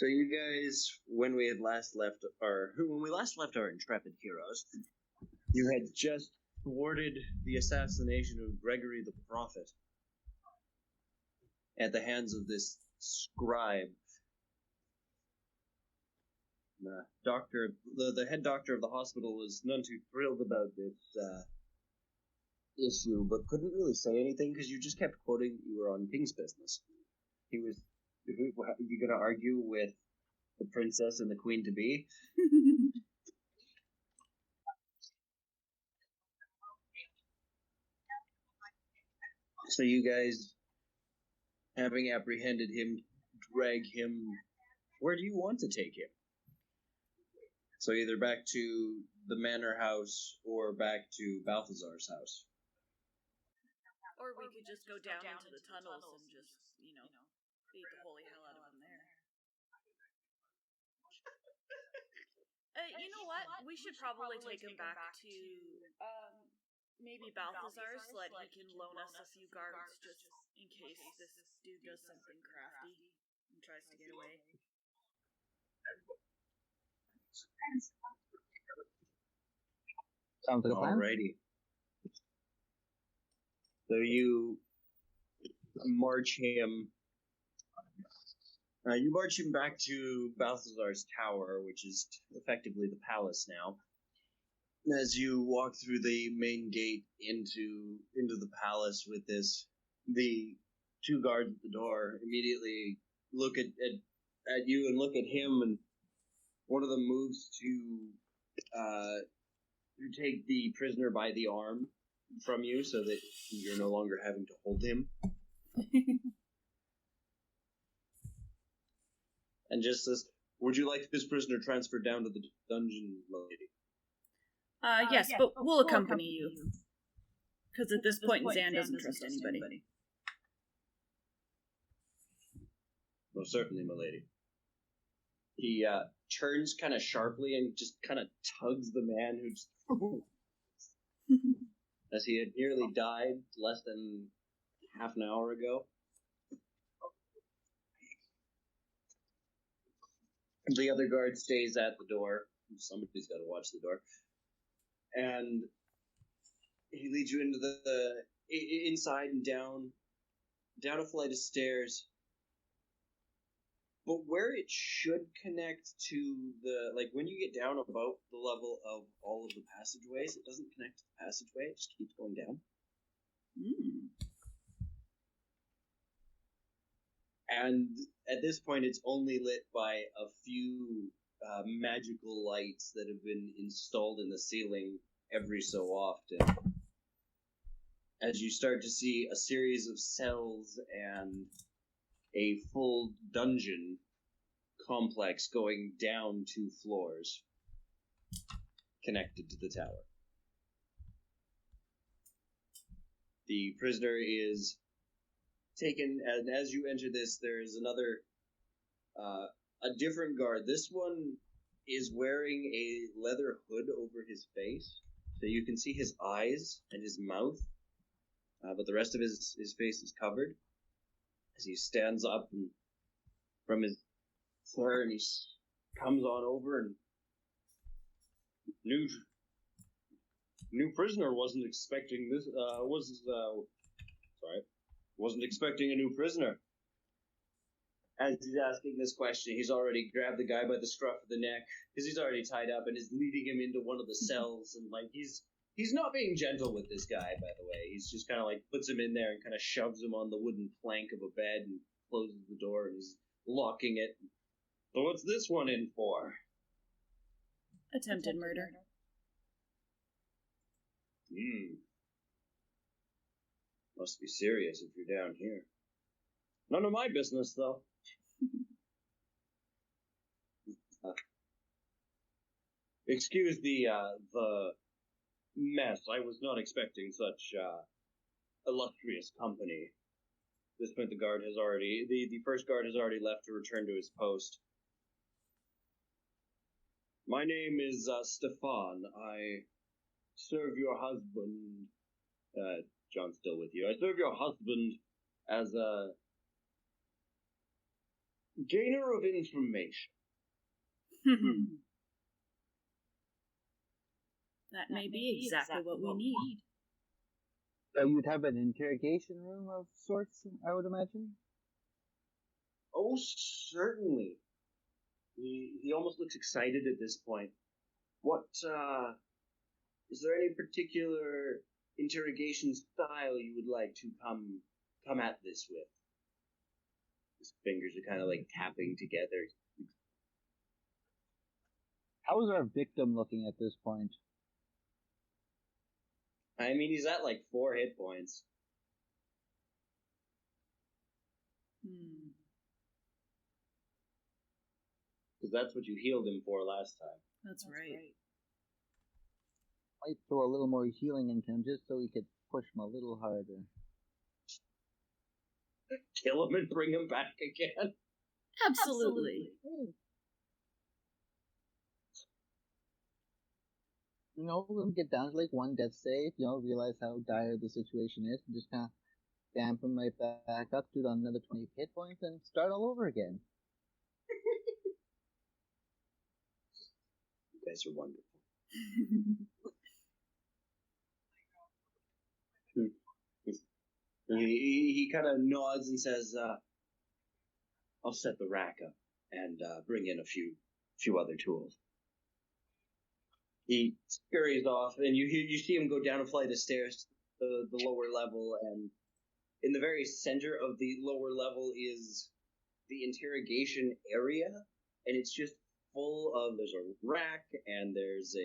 So you guys, when we last left our intrepid heroes, you had just thwarted the assassination of Gregory the Prophet at the hands of this scribe. The head doctor of the hospital was none too thrilled about this issue, but couldn't really say anything because you just kept quoting that you were on King's business. You gonna argue with the princess and the queen to be? So you guys, having apprehended him, drag him. Where do you want to take him? So either back to the manor house or back to Balthazar's house. Or we could just go down into the tunnels and just, beat the holy hell out of him there. You know what? We should probably take him back to, maybe Balthazar's so that he can loan us a few guards just in case this dude does something crafty and tries to get away. Sounds like a plan. Alrighty. So you march him. You march him back to Balthazar's tower, which is effectively the palace now. As you walk through the main gate into the palace with this, the two guards at the door immediately look at you and look at him, and one of them moves to take the prisoner by the arm from you so that you're no longer having to hold him. And just says, "Would you like this prisoner transferred down to the dungeon, lady?" Yes, but we'll accompany you. Because at this point, Zan doesn't trust anybody. Most certainly, milady. He turns kind of sharply and just kind of tugs the man who just... as he had nearly died less than half an hour ago. The other guard stays at the door. Somebody's got to watch the door. And he leads you into the inside and down a flight of stairs. But where it should connect to the, like, when you get down about the level of all of the passageways, it doesn't connect to the passageway, it just keeps going down. And at this point, it's only lit by a few magical lights that have been installed in the ceiling every so often. As you start to see a series of cells and a full dungeon complex going down 2 floors connected to the tower. The prisoner is taken, and as you enter this, there is another, a different guard. This one is wearing a leather hood over his face, so you can see his eyes and his mouth, but the rest of his face is covered. As he stands up and from his chair, and he comes on over, and new prisoner wasn't expecting this. Wasn't expecting a new prisoner. As he's asking this question, he's already grabbed the guy by the scruff of the neck, because he's already tied up, and is leading him into one of the cells, and like he's not being gentle with this guy, by the way. He's just kind of like puts him in there and kind of shoves him on the wooden plank of a bed and closes the door, and he's locking it. So what's this one in for? Attempted murder. Must be serious if you're down here. None of my business, though. Excuse the mess. I was not expecting such illustrious company. At this point, the first guard has already left to return to his post. My name is Stefan. I serve your husband. John's still with you. I serve your husband as a Gainer of information. That may be exactly what we need. So you'd have an interrogation room of sorts, I would imagine? Oh, certainly. He almost looks excited at this point. What, is there any particular interrogation style you would like to come at this with? His fingers are kind of like tapping together. How is our victim looking at this point? I mean, he's at like 4 hit points. Because that's what you healed him for last time. That's right. Might throw a little more healing into him just so we could push him a little harder. Kill him and bring him back again. Absolutely. You know, we'll get down to like 1 death save, realize how dire the situation is, and just kind of damp him right back up to another 20 hit points and start all over again. You guys are wonderful. He kind of nods and says, I'll set the rack up and bring in a few other tools. He scurries off, and you see him go down a flight of stairs to the lower level, and in the very center of the lower level is the interrogation area, and it's just full of, there's a rack, and there's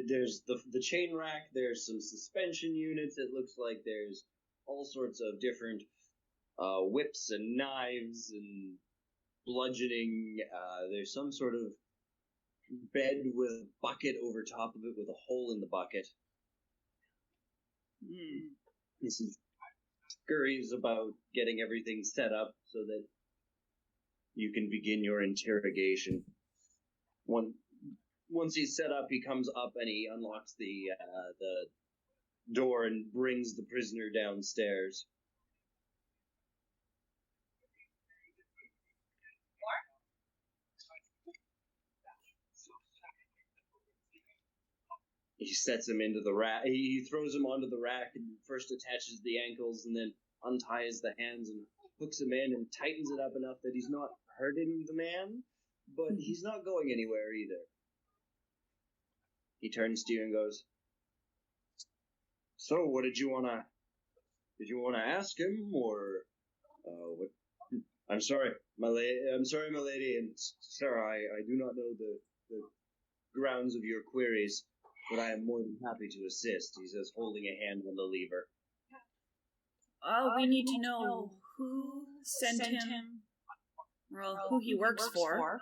there's the chain rack, there's some suspension units, it looks like there's all sorts of different whips and knives and bludgeoning. There's some sort of bed with a bucket over top of it with a hole in the bucket. This is scurries about getting everything set up so that you can begin your interrogation. Once he's set up, he comes up and he unlocks the door and brings the prisoner downstairs. He sets him into the rack. He throws him onto the rack and first attaches the ankles and then unties the hands and hooks him in and tightens it up enough that he's not hurting the man, but he's not going anywhere either. He turns to you and goes, "So, what did you wanna ask him, or what?" I'm sorry, my lady, and sir, I do not know the grounds of your queries, but I am more than happy to assist. He says, holding a hand on the lever. We need to know who sent him, well, who he works for,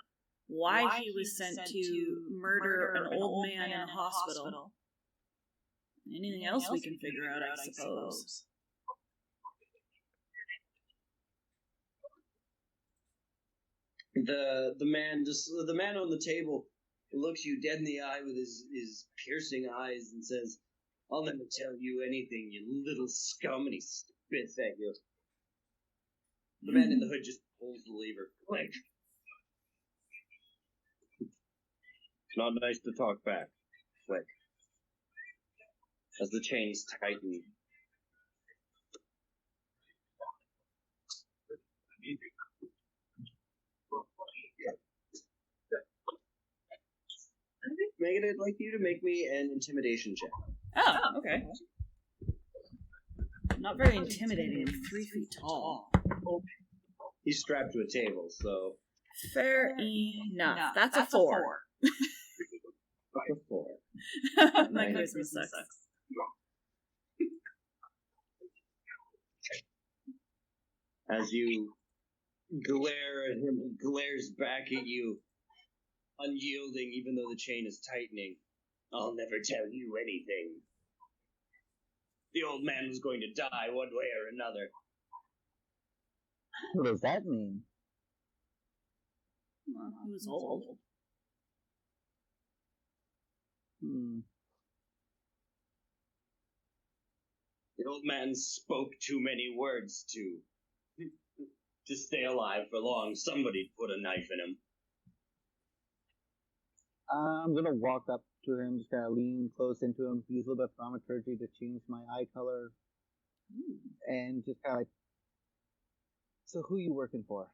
why he was sent to murder an old man in a hospital. Anything else we can figure out, I suppose. The man on the table looks you dead in the eye with his piercing eyes and says, "I'll never tell you anything, you little scum," and he spits at you. The man in the hood just pulls the lever. Click. It's not nice to talk back. Click. As the chains tighten. Megan, I'd like you to make me an intimidation check. Oh, okay. Not very intimidating. I'm 3 feet tall. He's strapped to a table, so... Fair enough. That's a 4. A 4. My charisma sucks. As you glare at him, he glares back at you, unyielding even though the chain is tightening. "I'll never tell you anything. The old man was going to die one way or another." What does that mean? Well, he was old. The old man spoke too many words to stay alive for long. Somebody'd put a knife in him. I'm gonna walk up to him, just kind of lean close into him, use a little bit of thaumaturgy to change my eye color, and just kind of like, so who you working for?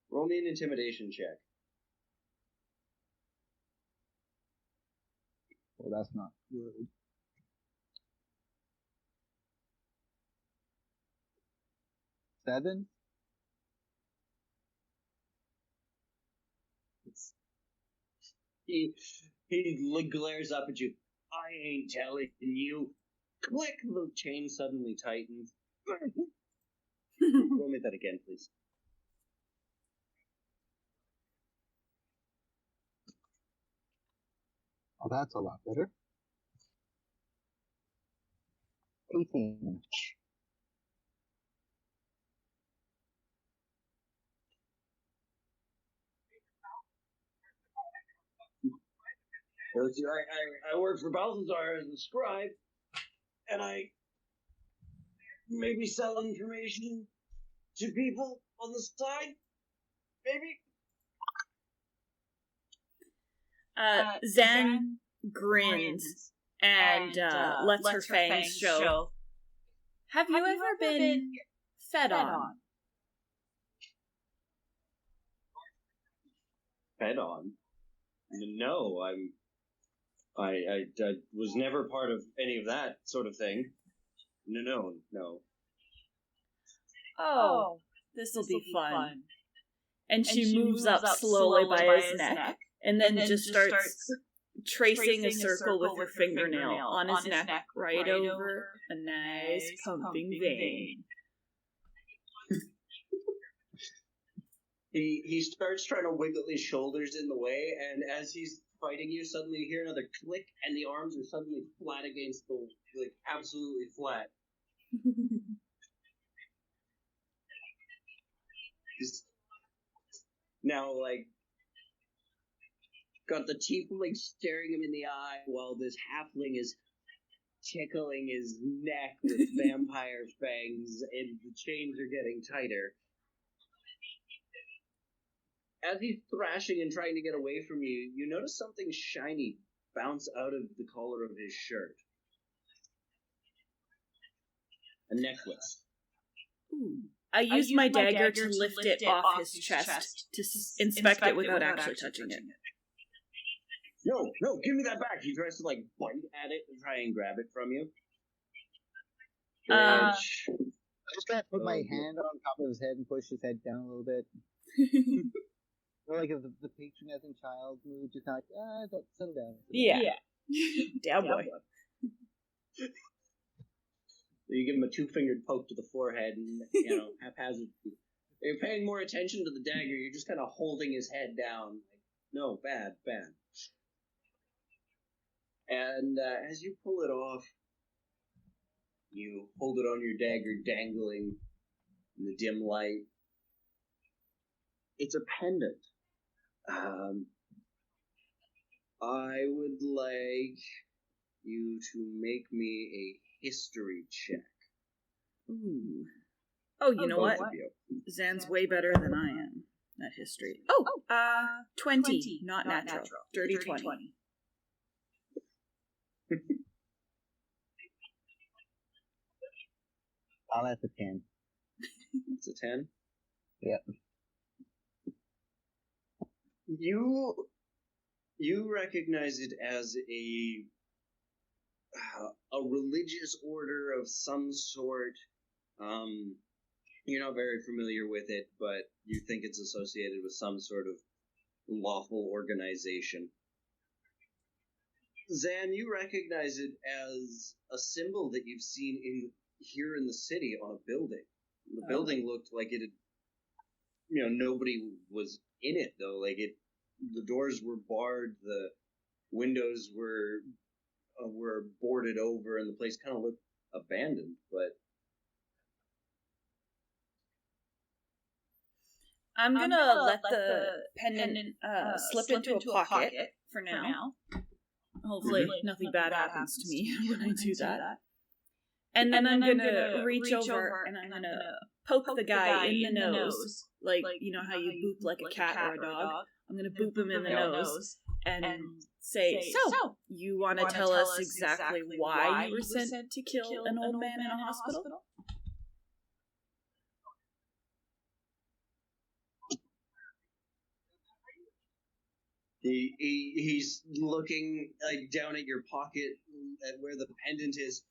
Roll me an intimidation check. Well, that's not good. Seven? He glares up at you. I ain't telling you. Click! The chain suddenly tightens. Roll me that again, please. Oh, that's a lot better. 18. I work for Balthazar as a scribe, and I maybe sell information to people on the side? Maybe? Zan grins and lets her fangs show. Have you ever been fed on? Fed on? No, I was never part of any of that sort of thing. No. Oh, this'll be fun. And she moves up slowly by his neck, and then just starts tracing a circle with her fingernail on his neck, right over a nice pumping vein. He starts trying to wiggle his shoulders in the way, and as he's fighting you, suddenly you hear another click, and the arms are suddenly flat against the, like, absolutely flat. Now, like, got the tiefling staring him in the eye while this halfling is tickling his neck with vampire fangs, and the chains are getting tighter. As he's thrashing and trying to get away from you, you notice something shiny bounce out of the collar of his shirt. A necklace. Ooh. I use my dagger to lift it off his chest to inspect it without actually touching it. No, give me that back. He tries to, like, bite at it and try and grab it from you. I just gotta put my hand on top of his head and push his head down a little bit. Or like the patronizing child mood, just kind of like, don't settle down. Yeah. Down boy. You give him a two-fingered poke to the forehead and, haphazardly. You're paying more attention to the dagger, you're just kind of holding his head down. Like, no, bad. And as you pull it off, you hold it on your dagger dangling in the dim light. It's a pendant. I would like you to make me a history check. Ooh. Oh, you know what? Zan's way better than I am at history. 20. Not natural. Dirty 20. Oh, that's a 10. It's a 10? Yep. You recognize it as a religious order of some sort. You're not very familiar with it, but you think it's associated with some sort of lawful organization. Zan, you recognize it as a symbol that you've seen here in the city on a building. The building looked like it had, nobody was in it, though. Like, the doors were barred, the windows were boarded over, and the place kind of looked abandoned, but... I'm gonna let the pendant slip into a pocket for now. Hopefully nothing bad happens to me when I do that. And then I'm gonna reach over and I'm gonna poke the guy in the nose. Like, you know how you boop like a cat or a dog? I'm gonna boop him in the nose and say, so, you want to tell us exactly why you were sent to kill an old man in a hospital? He's looking down at your pocket at where the pendant is.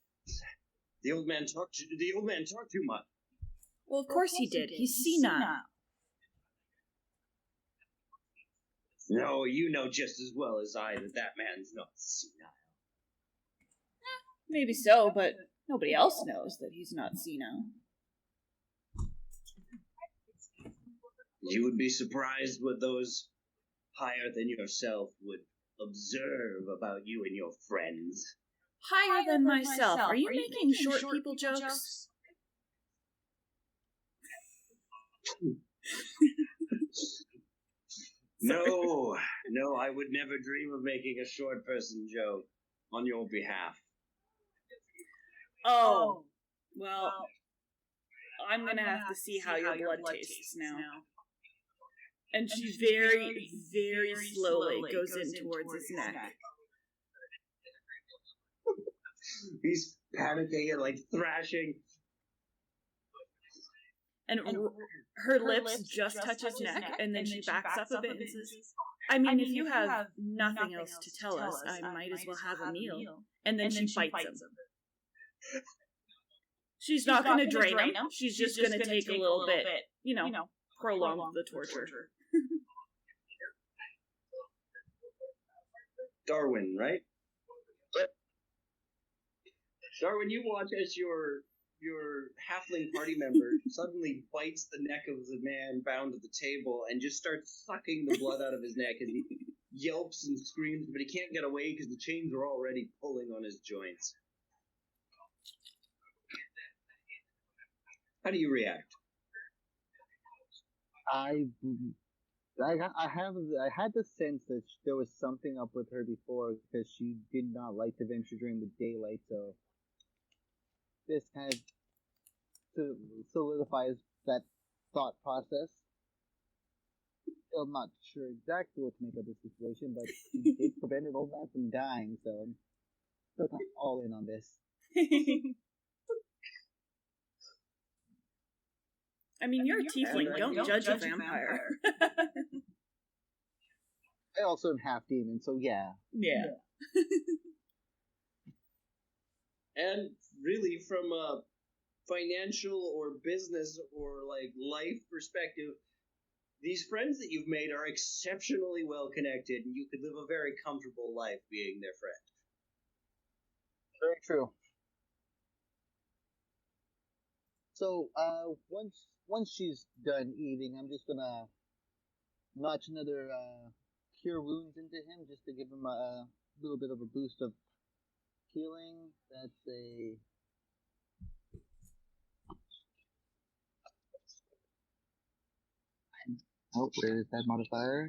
The old man talked too much. Well, of course he did. He's senile. No, you know just as well as I that man's not senile. Maybe so, but nobody else knows that he's not senile. You would be surprised what those higher than yourself would observe about you and your friends. Higher than myself? Are you making short people jokes? No, I would never dream of making a short person joke on your behalf. Oh, well, I'm gonna have to see how your blood tastes now. And she very, very slowly goes in towards his neck. He's panicking and, like, thrashing. And her lips just touch his neck, and then she backs up a bit and says, I mean, if you have nothing else to tell us, I might as well have a meal. And then she bites him. She's not going to drain him. She's just going to take a little bit, prolong the torture. Darwin, right? Darwin, you watch as your halfling party member suddenly bites the neck of the man bound to the table and just starts sucking the blood out of his neck as he yelps and screams, but he can't get away because the chains are already pulling on his joints. How do you react? I had the sense that there was something up with her before because she did not like to venture during the daylight, so this kind of solidifies that thought process. Still not sure exactly what to make of this situation, but she did prevent an old man from dying, so I'm still kind of all in on this. I mean, you're a tiefling. Don't judge a vampire. I also am half demon, so yeah. Yeah. And really, from a financial or business or, like, life perspective, these friends that you've made are exceptionally well connected, and you could live a very comfortable life being their friend. Very true. So, once she's done eating, I'm just gonna notch another cure wounds into him just to give him a little bit of a boost of healing. That's a oh, where is that modifier?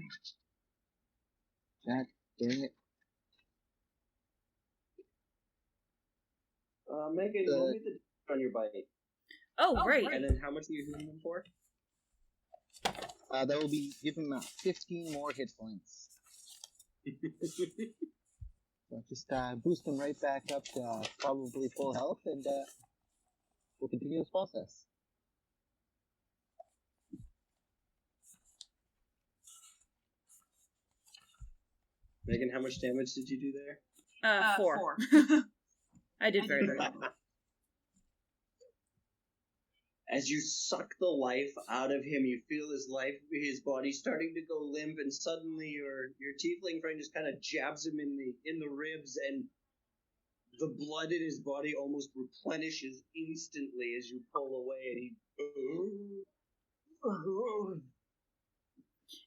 Jack, dang it. Megan, roll me the on your bite. Oh, right. And then how much are you healing them for? That will be giving him 15 more hit points. So just boost him right back up to probably full health, and we'll continue this process. Megan, how much damage did you do there? 4. I did very, very well. As you suck the life out of him, you feel his body starting to go limp, and suddenly your tiefling friend just kind of jabs him in the ribs, and the blood in his body almost replenishes instantly as you pull away,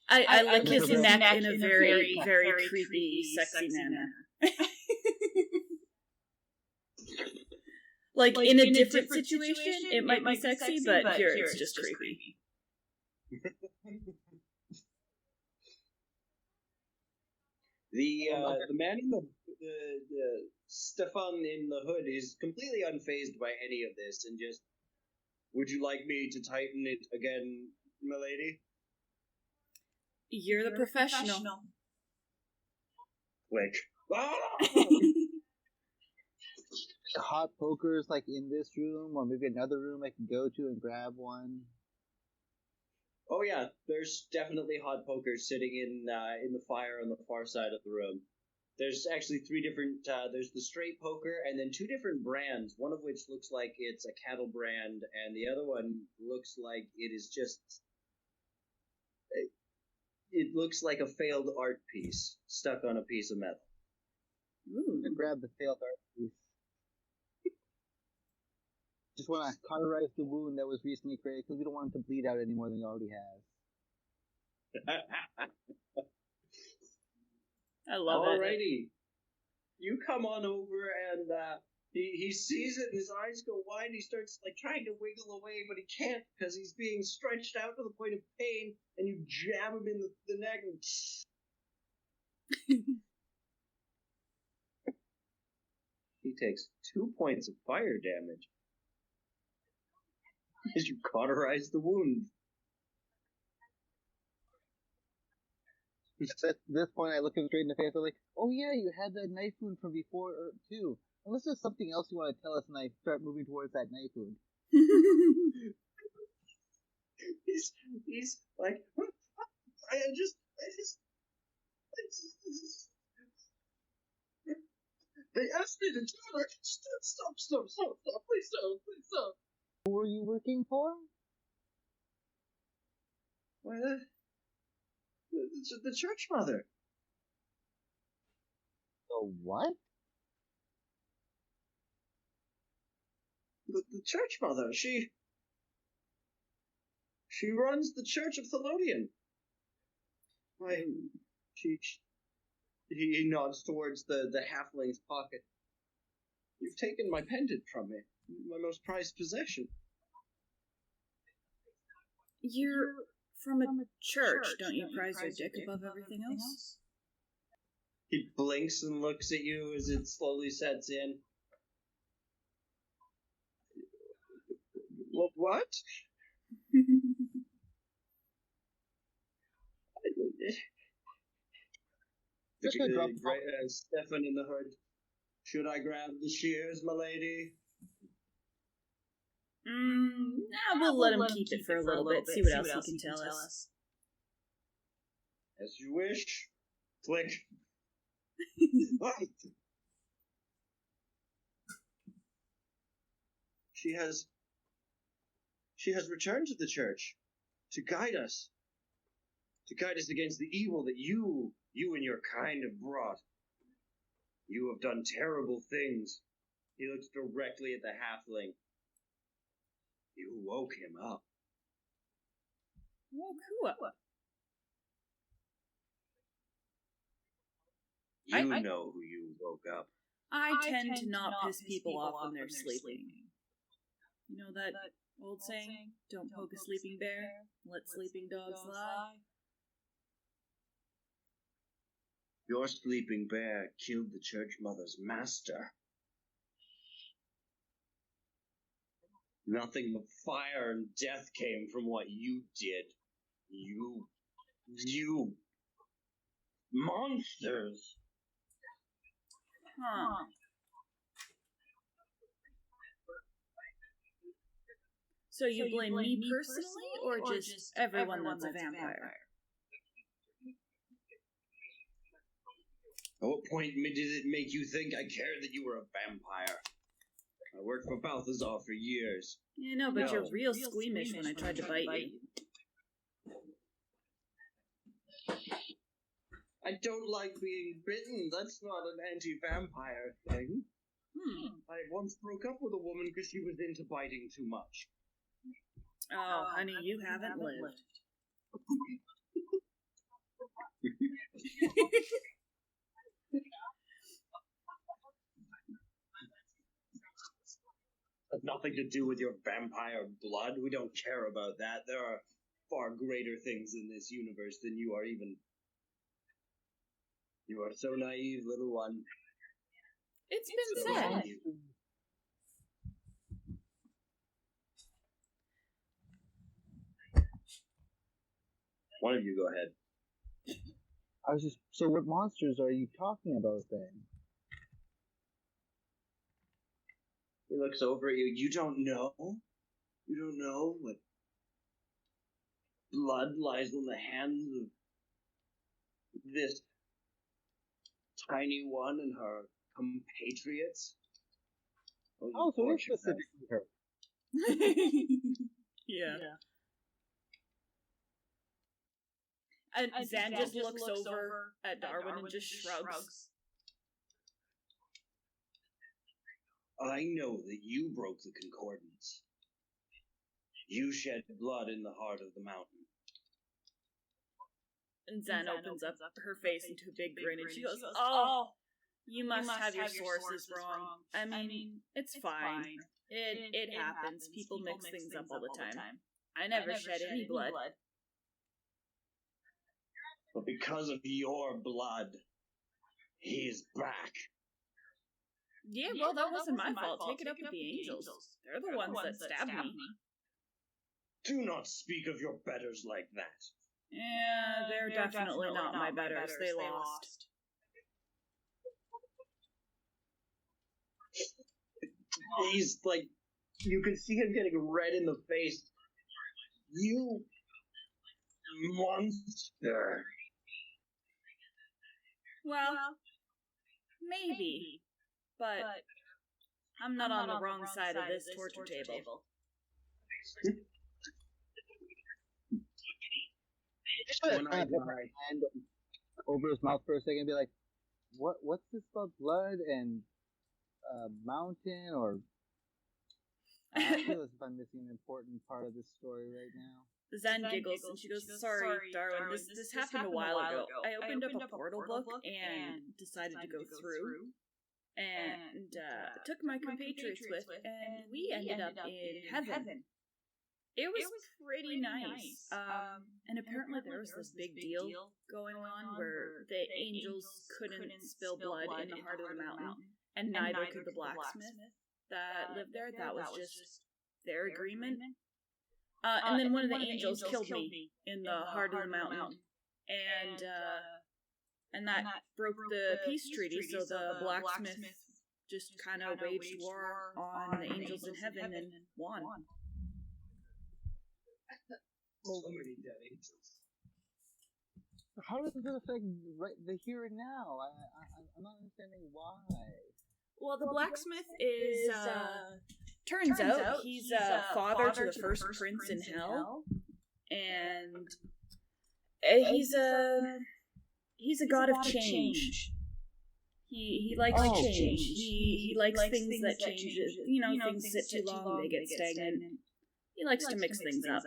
and I lick his neck in a very, very creepy, sexy manner. Like, in a different situation, it might be sexy, but here it's just creepy. The man in the Stefan in the hood is completely unfazed by any of this and just, would you like me to tighten it again, milady? You're the professional. Click. Hot pokers like in this room, or maybe another room I can go to and grab one. Oh yeah, there's definitely hot pokers sitting in the fire on the far side of the room. There's actually three different. There's the straight poker, and then two different brands. One of which looks like it's a cattle brand, and the other one looks like it is just. It looks like a failed art piece stuck on a piece of metal. Ooh. I grab the failed art piece. Just want to cauterize the wound that was recently created because we don't want it to bleed out any more than it already has. I love it. Alrighty. You come on over and he sees it and his eyes go wide and he starts like trying to wiggle away, but he can't because he's being stretched out to the point of pain, and you jab him in the neck and he takes 2 points of fire damage as you cauterize the wound. At this point, I look him straight in the face. I'm like, "Oh yeah, you had that knife wound from before too. Unless there's something else you want to tell us," and I start moving towards that knife wound. he's like, I just. They asked me to do it. Stop, please stop. Who are you working for? Well, the church mother. The what? The church mother. She runs the Church of Thelodian. He nods towards the halfling's pocket. You've taken my pendant from me, my most prized possession. You're from a church. Don't you prize your dick above everything else? He blinks and looks at you as it slowly sets in. What? Stefan in the hood. Should I grab the shears, my lady? We'll let him keep it for a little bit, see what else he can tell us. As you wish. Click. She has returned to the church to guide us against the evil that you and your kind have brought. You have done terrible things. He looks directly at the halfling. You woke him up. Woke who up? You know who you woke up. I tend to not piss people off when they're sleeping. You know that old saying? Don't poke a sleeping bear, let sleeping dogs lie. Your sleeping bear killed the church mother's master. Nothing but fire and death came from what you did. You monsters. Huh. So you blame me personally, or just everyone that's a vampire? At what point did it make you think I cared that you were a vampire? I worked for Balthazar for years. Yeah, no, but you're real squeamish when I tried to bite you. I don't like being bitten. That's not an anti-vampire thing. I once broke up with a woman because she was into biting too much. Oh, honey, you haven't lived. Has nothing to do with your vampire blood. We don't care about that. There are far greater things in this universe than you are even You are so naive, little one. It's been So said. naive. One of you go ahead. So what monsters are you talking about then? He looks over at you. You don't know? You don't know what blood lies on the hands of this tiny one and her compatriots? Oh, so it's specifically her. Yeah. And Zan just looks over at Darwin and just shrugs. I know that you broke the concordance. You shed blood in the heart of the mountain. And Zan opens up her face into a big grin and she goes, "Oh, you must have your sources wrong. I mean, it's fine. It happens. People mix things up all the time. I never shed any blood. But because of your blood, he's back. Yeah, well, that wasn't my fault. Take it up with the angels. They're the ones that stabbed me. Do not speak of your betters like that. Yeah, they're definitely not my betters. They lost. He's like, you can see him getting red in the face. You monster. Well, maybe. But I'm not on the wrong side of this torture table. When I put my hand over his mouth for a second and be like, what's this about blood and mountain or... I feel as if I'm missing an important part of this story right now. Zan giggles and she goes, "Sorry, Darwin, this happened a while ago. I opened up a portal book and decided to go through. And took my compatriots with, and we ended up in heaven. It was pretty nice. And apparently there was this big deal going on where the angels couldn't spill blood in the heart of the mountain, and neither could the blacksmith that lived there. That was just their agreement. And then one of the angels killed me in the heart of the mountain, and that broke the peace treaty. So the blacksmith just kind of waged war on the angels in heaven and won. So many dead angels. How does it affect the here and now? I'm not understanding why. Well, the blacksmith is, turns out he's a father to the first prince in hell, and he's a god of change. He likes change. He likes things that change. You know, things sit too long, they get stagnant. He likes to mix things up.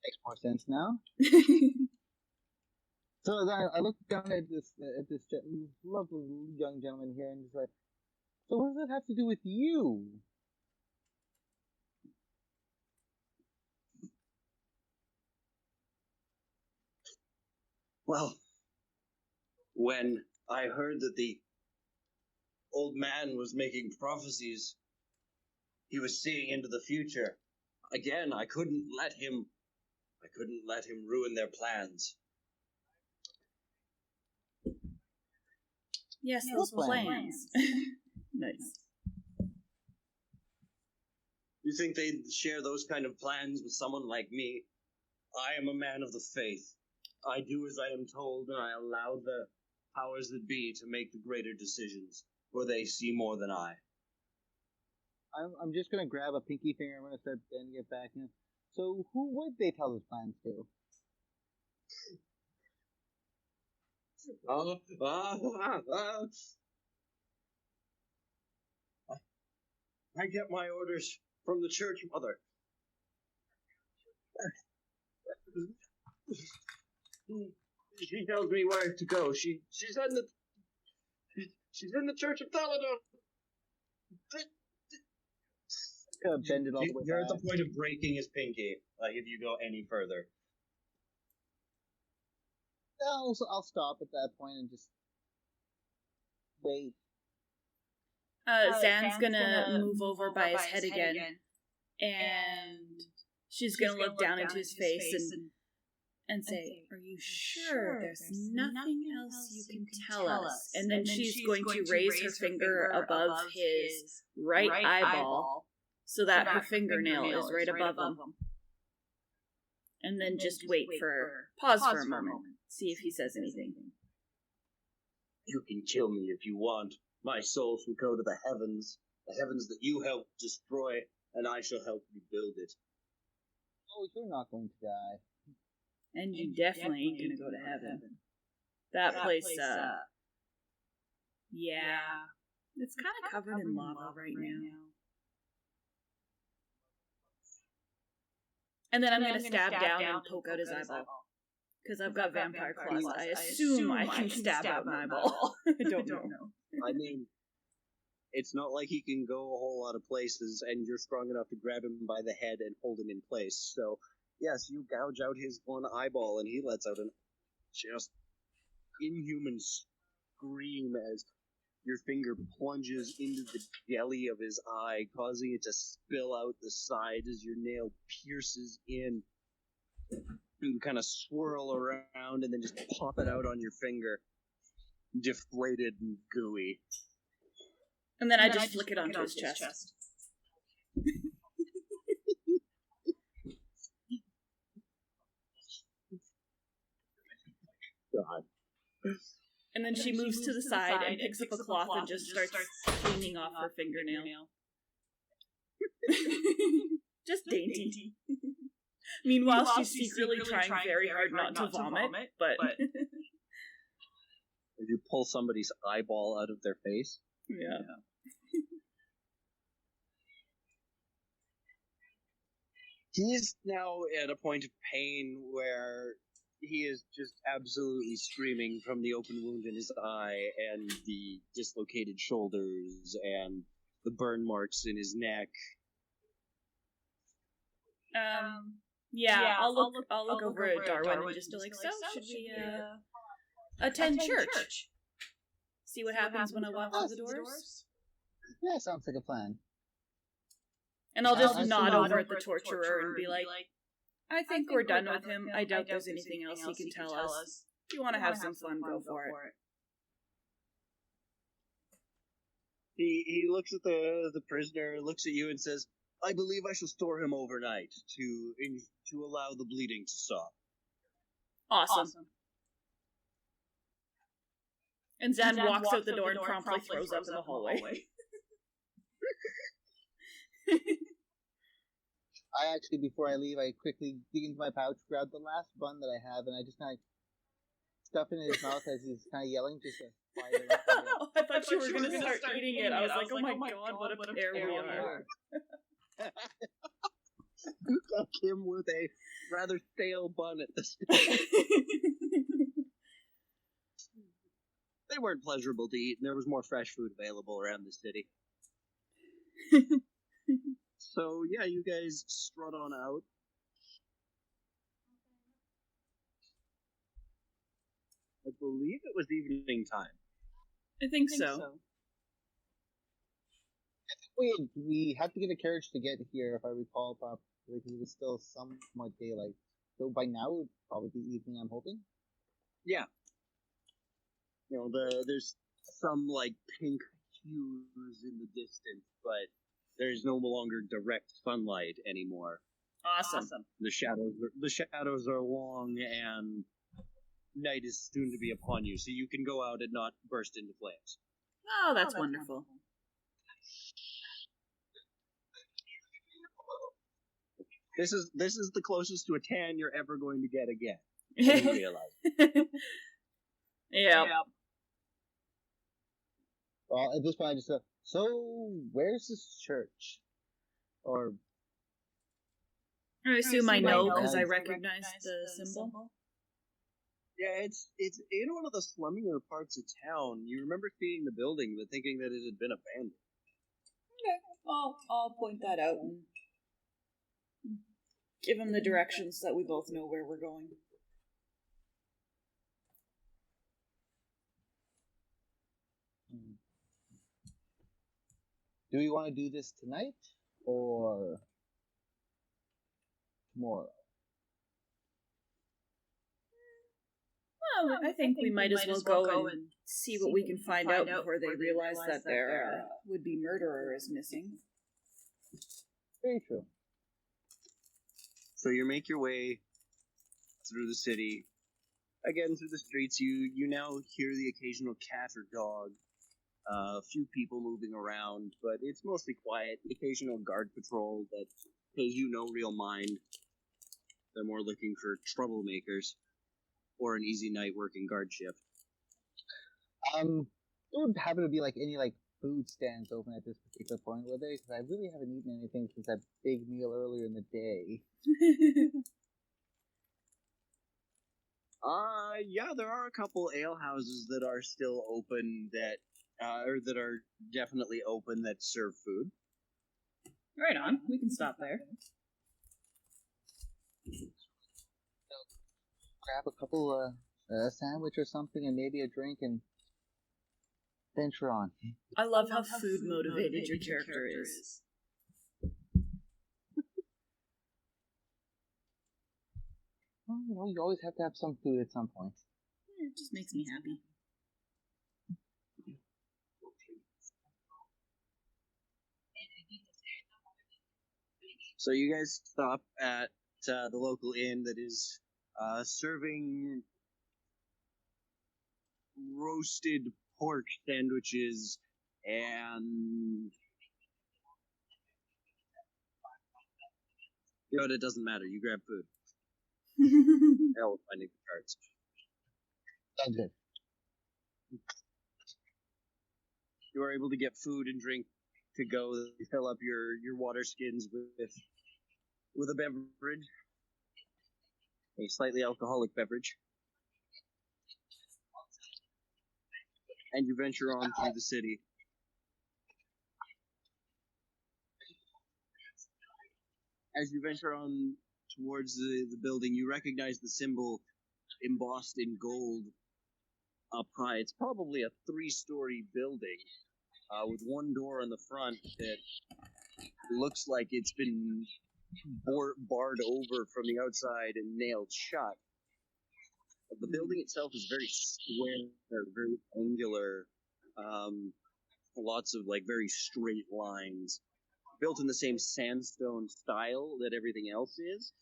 Makes more sense now. So then I looked down at this lovely young gentleman here and just like, so what does that have to do with you? Well, when I heard that the old man was making prophecies, he was seeing into the future. Again, I couldn't let him ruin their plans. Yes, those plans. Nice. You think they'd share those kind of plans with someone like me? I am a man of the faith. I do as I am told, and I allow the powers that be to make the greater decisions, for they see more than I. I'm just going to grab a pinky finger and I'm going to start bending it back. So who would they tell those plans to? I get my orders from the church mother. She tells me where to go. She's in the Church of Thaladon. Bend it all the way You're back. at the point of breaking his pinky. Like if you go any further. I'll stop at that point and just wait. Zan's gonna move over by his head again, and she's gonna look down into his face and say, "Are you sure there's nothing else you can tell us?" And then she's going to raise her finger above his right eyeball so that her fingernail is right above him. And then just pause for a moment, see if he says anything. You can kill me if you want. My soul shall go to the heavens that you helped destroy, and I shall help rebuild it. Oh, you're not going to die. And you definitely ain't gonna go to heaven. That place, yeah. It's kind of covered in lava right now. And then I'm gonna stab down and poke out his eyeball. Because I've got vampire claws. I assume I can stab out an eyeball. I don't know. I mean, it's not like he can go a whole lot of places, and you're strong enough to grab him by the head and hold him in place. So, yes, you gouge out his one eyeball, and he lets out an just inhuman scream as your finger plunges into the jelly of his eye, causing it to spill out the side as your nail pierces in. You kind of swirl around and then just pop it out on your finger, deflated and gooey. And then I just flick it onto his chest. God. And then she moves to the side and picks up a cloth and just starts cleaning off her fingernail. Just dainty. Meanwhile, she's secretly trying very hard not to vomit, but... Did you pull somebody's eyeball out of their face? Yeah. He's now at a point of pain where he is just absolutely screaming from the open wound in his eye and the dislocated shoulders and the burn marks in his neck. Yeah, I'll look over at Darwin and just be like, so, should we, attend church? See what happens when I walk through the doors? Yeah, sounds like a plan. And I'll just nod over at the torturer and be like, I think we're done with him. I doubt there's anything else he can tell us. If you want to have some fun, go for it. He looks at the prisoner, looks at you and says, I believe I shall store him overnight to allow the bleeding to stop. Awesome. And Zan walks out the door and promptly throws up in the hallway. I actually, before I leave, I quickly dig into my pouch, grab the last bun that I have, and I just kind of stuff it in his mouth as he's kind of yelling, just to fire it up. I thought you were going to start eating it. I was like, oh my god, what a pair we are. You got him with a rather stale bun at the start. They weren't pleasurable to eat, and there was more fresh food available around the city. So, yeah, you guys strut on out. I believe it was evening time. I think so. We had to get a carriage to get here, if I recall properly, because it was still somewhat daylight. So by now, it would probably be evening, I'm hoping? Yeah. You know, there's some, like, pink hues in the distance, but there's no longer direct sunlight anymore. Awesome. The shadows are long, and night is soon to be upon you, so you can go out and not burst into flames. Oh, that's wonderful. This is the closest to a tan you're ever going to get again. You realize. Yeah. Well, at this point, I just go, so where's this church? Or I assume I know because I recognize the symbol. Yeah, it's in one of the slummier parts of town. You remember seeing the building, but thinking that it had been abandoned. Okay, I'll point that out and give him the directions so that we both know where we're going. Do we want to do this tonight or tomorrow? Well, I think we might as well go and see what we can find out before they realize that their would-be murderer is missing. Very true. So you make your way through the city. Again, through the streets, you now hear the occasional cat or dog. A few people moving around, but it's mostly quiet. The occasional guard patrol that pays you no real mind. They're more looking for troublemakers or an easy night working guard shift. There wouldn't happen to be any food stands open at this particular point, would there? Because I really haven't eaten anything since that big meal earlier in the day. Yeah, there are a couple ale houses that are still open or that are definitely open that serve food. Right on. We can stop there. Grab a couple, a sandwich or something and maybe a drink and venture on. I love how food motivated your character is. Well, you always have to have some food at some point. It just makes me happy. So you guys stop at the local inn that is serving roasted pork sandwiches and... But it doesn't matter. You grab food. Hell with finding the cards. Sounds good. You are able to get food and drink to go fill up your water skins with a beverage, a slightly alcoholic beverage, and you venture on through the city. As you venture on towards the building, you recognize the symbol embossed in gold up high. It's probably a 3-story building with one door on the front that looks like it's been barred over from the outside and nailed shut. But the building itself is very square, very angular, lots of very straight lines, built in the same sandstone style that everything else is.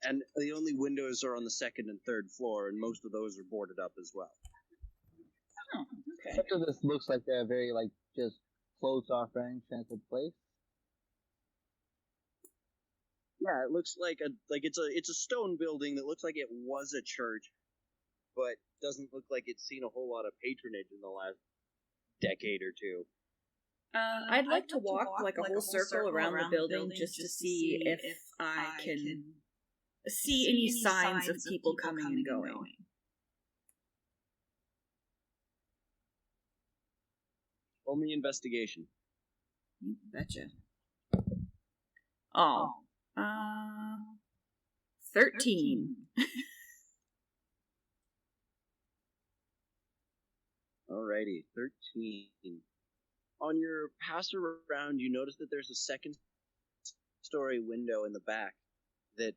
And the only windows are on the second and third floor, and most of those are boarded up as well. Oh, okay. Except this looks like a very just closed off enchanted place. Yeah, it looks like it's a stone building that looks like it was a church, but doesn't look like it's seen a whole lot of patronage in the last decade or two. I'd like to walk a whole circle around the building just to see if I can see any signs of people coming and going. Roll me investigation. You betcha. Oh. 13. Alrighty, 13. On your pass around, you notice that there's a second-story window in the back that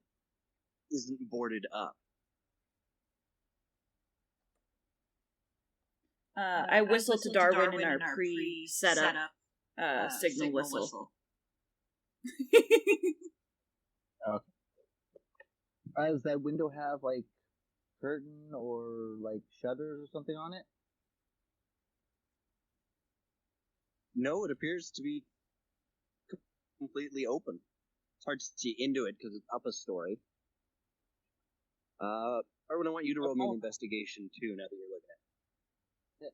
isn't boarded up. I whistle to Darwin in our pre-setup signal whistle. Okay. Does that window have curtain or shutters or something on it? No, it appears to be completely open. It's hard to see into it because it's up a story. Darwin, I want you to roll me an investigation too, now that you're looking at it.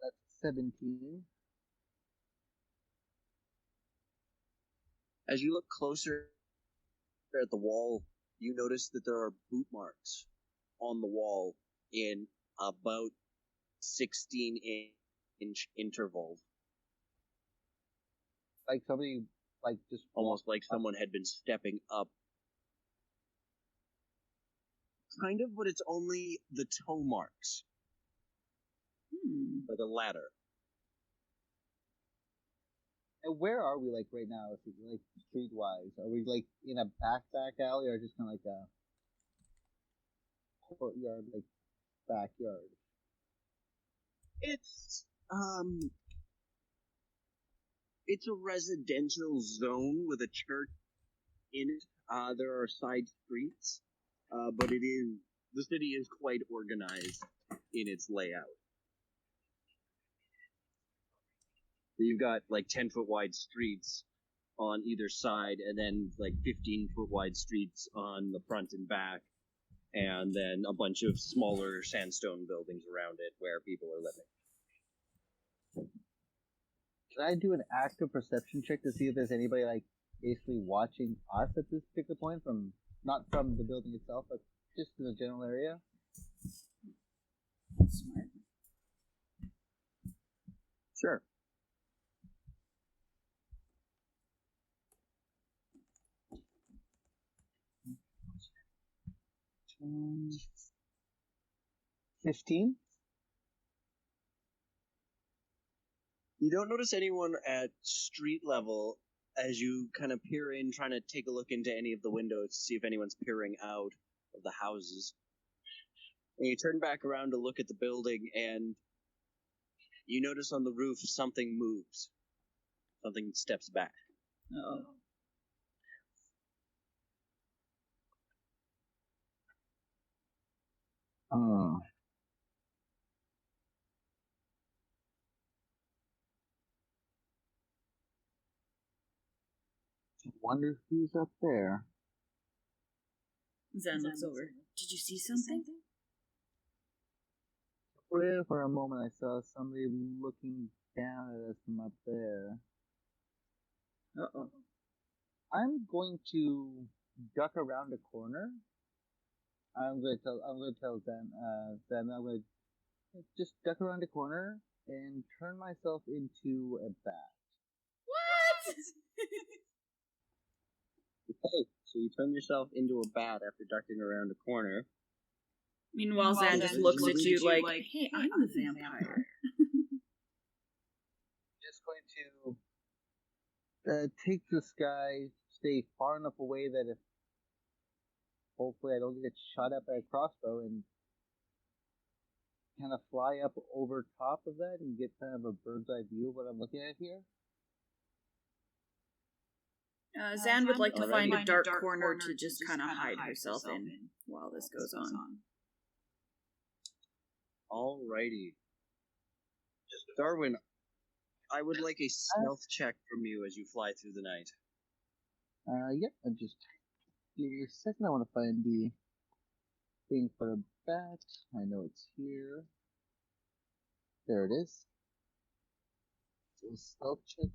That's 17. As you look closer at the wall, you notice that there are boot marks on the wall in about 16-inch intervals. Like somebody, just almost like someone had been stepping up. Kind of, but it's only the toe marks. Like a ladder. And where are we, like, right now, like, street-wise? Are we, like, in a back alley, or just kind of like a courtyard, like, backyard? It's a residential zone with a church in it. There are side streets, but the city is quite organized in its layout. You've got like 10-foot wide streets on either side, and then like 15-foot wide streets on the front and back, and then a bunch of smaller sandstone buildings around it where people are living. Can I do an active perception check to see if there's anybody, like, basically watching us at this particular point, not from the building itself, but just in the general area? Smart. Sure. Um, 15? You don't notice anyone at street level as you kind of peer in, trying to take a look into any of the windows to see if anyone's peering out of the houses. And you turn back around to look at the building, and you notice on the roof something moves. Something steps back. Oh. Oh. I wonder who's up there. Zen looks over. Did you see something? For a moment, I saw somebody looking down at us from up there. Uh-oh. I'm going to duck around a corner. I'm going to tell Zen, I'm going to just duck around a corner and turn myself into a bat. What? Okay, so you turn yourself into a bat after ducking around a corner. Meanwhile, Zan just looks at you like, hey, I'm the vampire. Just going to take this guy, stay far enough away that if hopefully I don't get shot at by a crossbow, and kind of fly up over top of that and get kind of a bird's eye view of what I'm looking at here. Zan would like to find a dark corner to just kind of hide herself in while this goes on. Alrighty. Darwin, I would like a stealth check from you as you fly through the night. Yep, I just give me a second. I want to find the thing for a bat. I know it's here. There it is. So stealth check.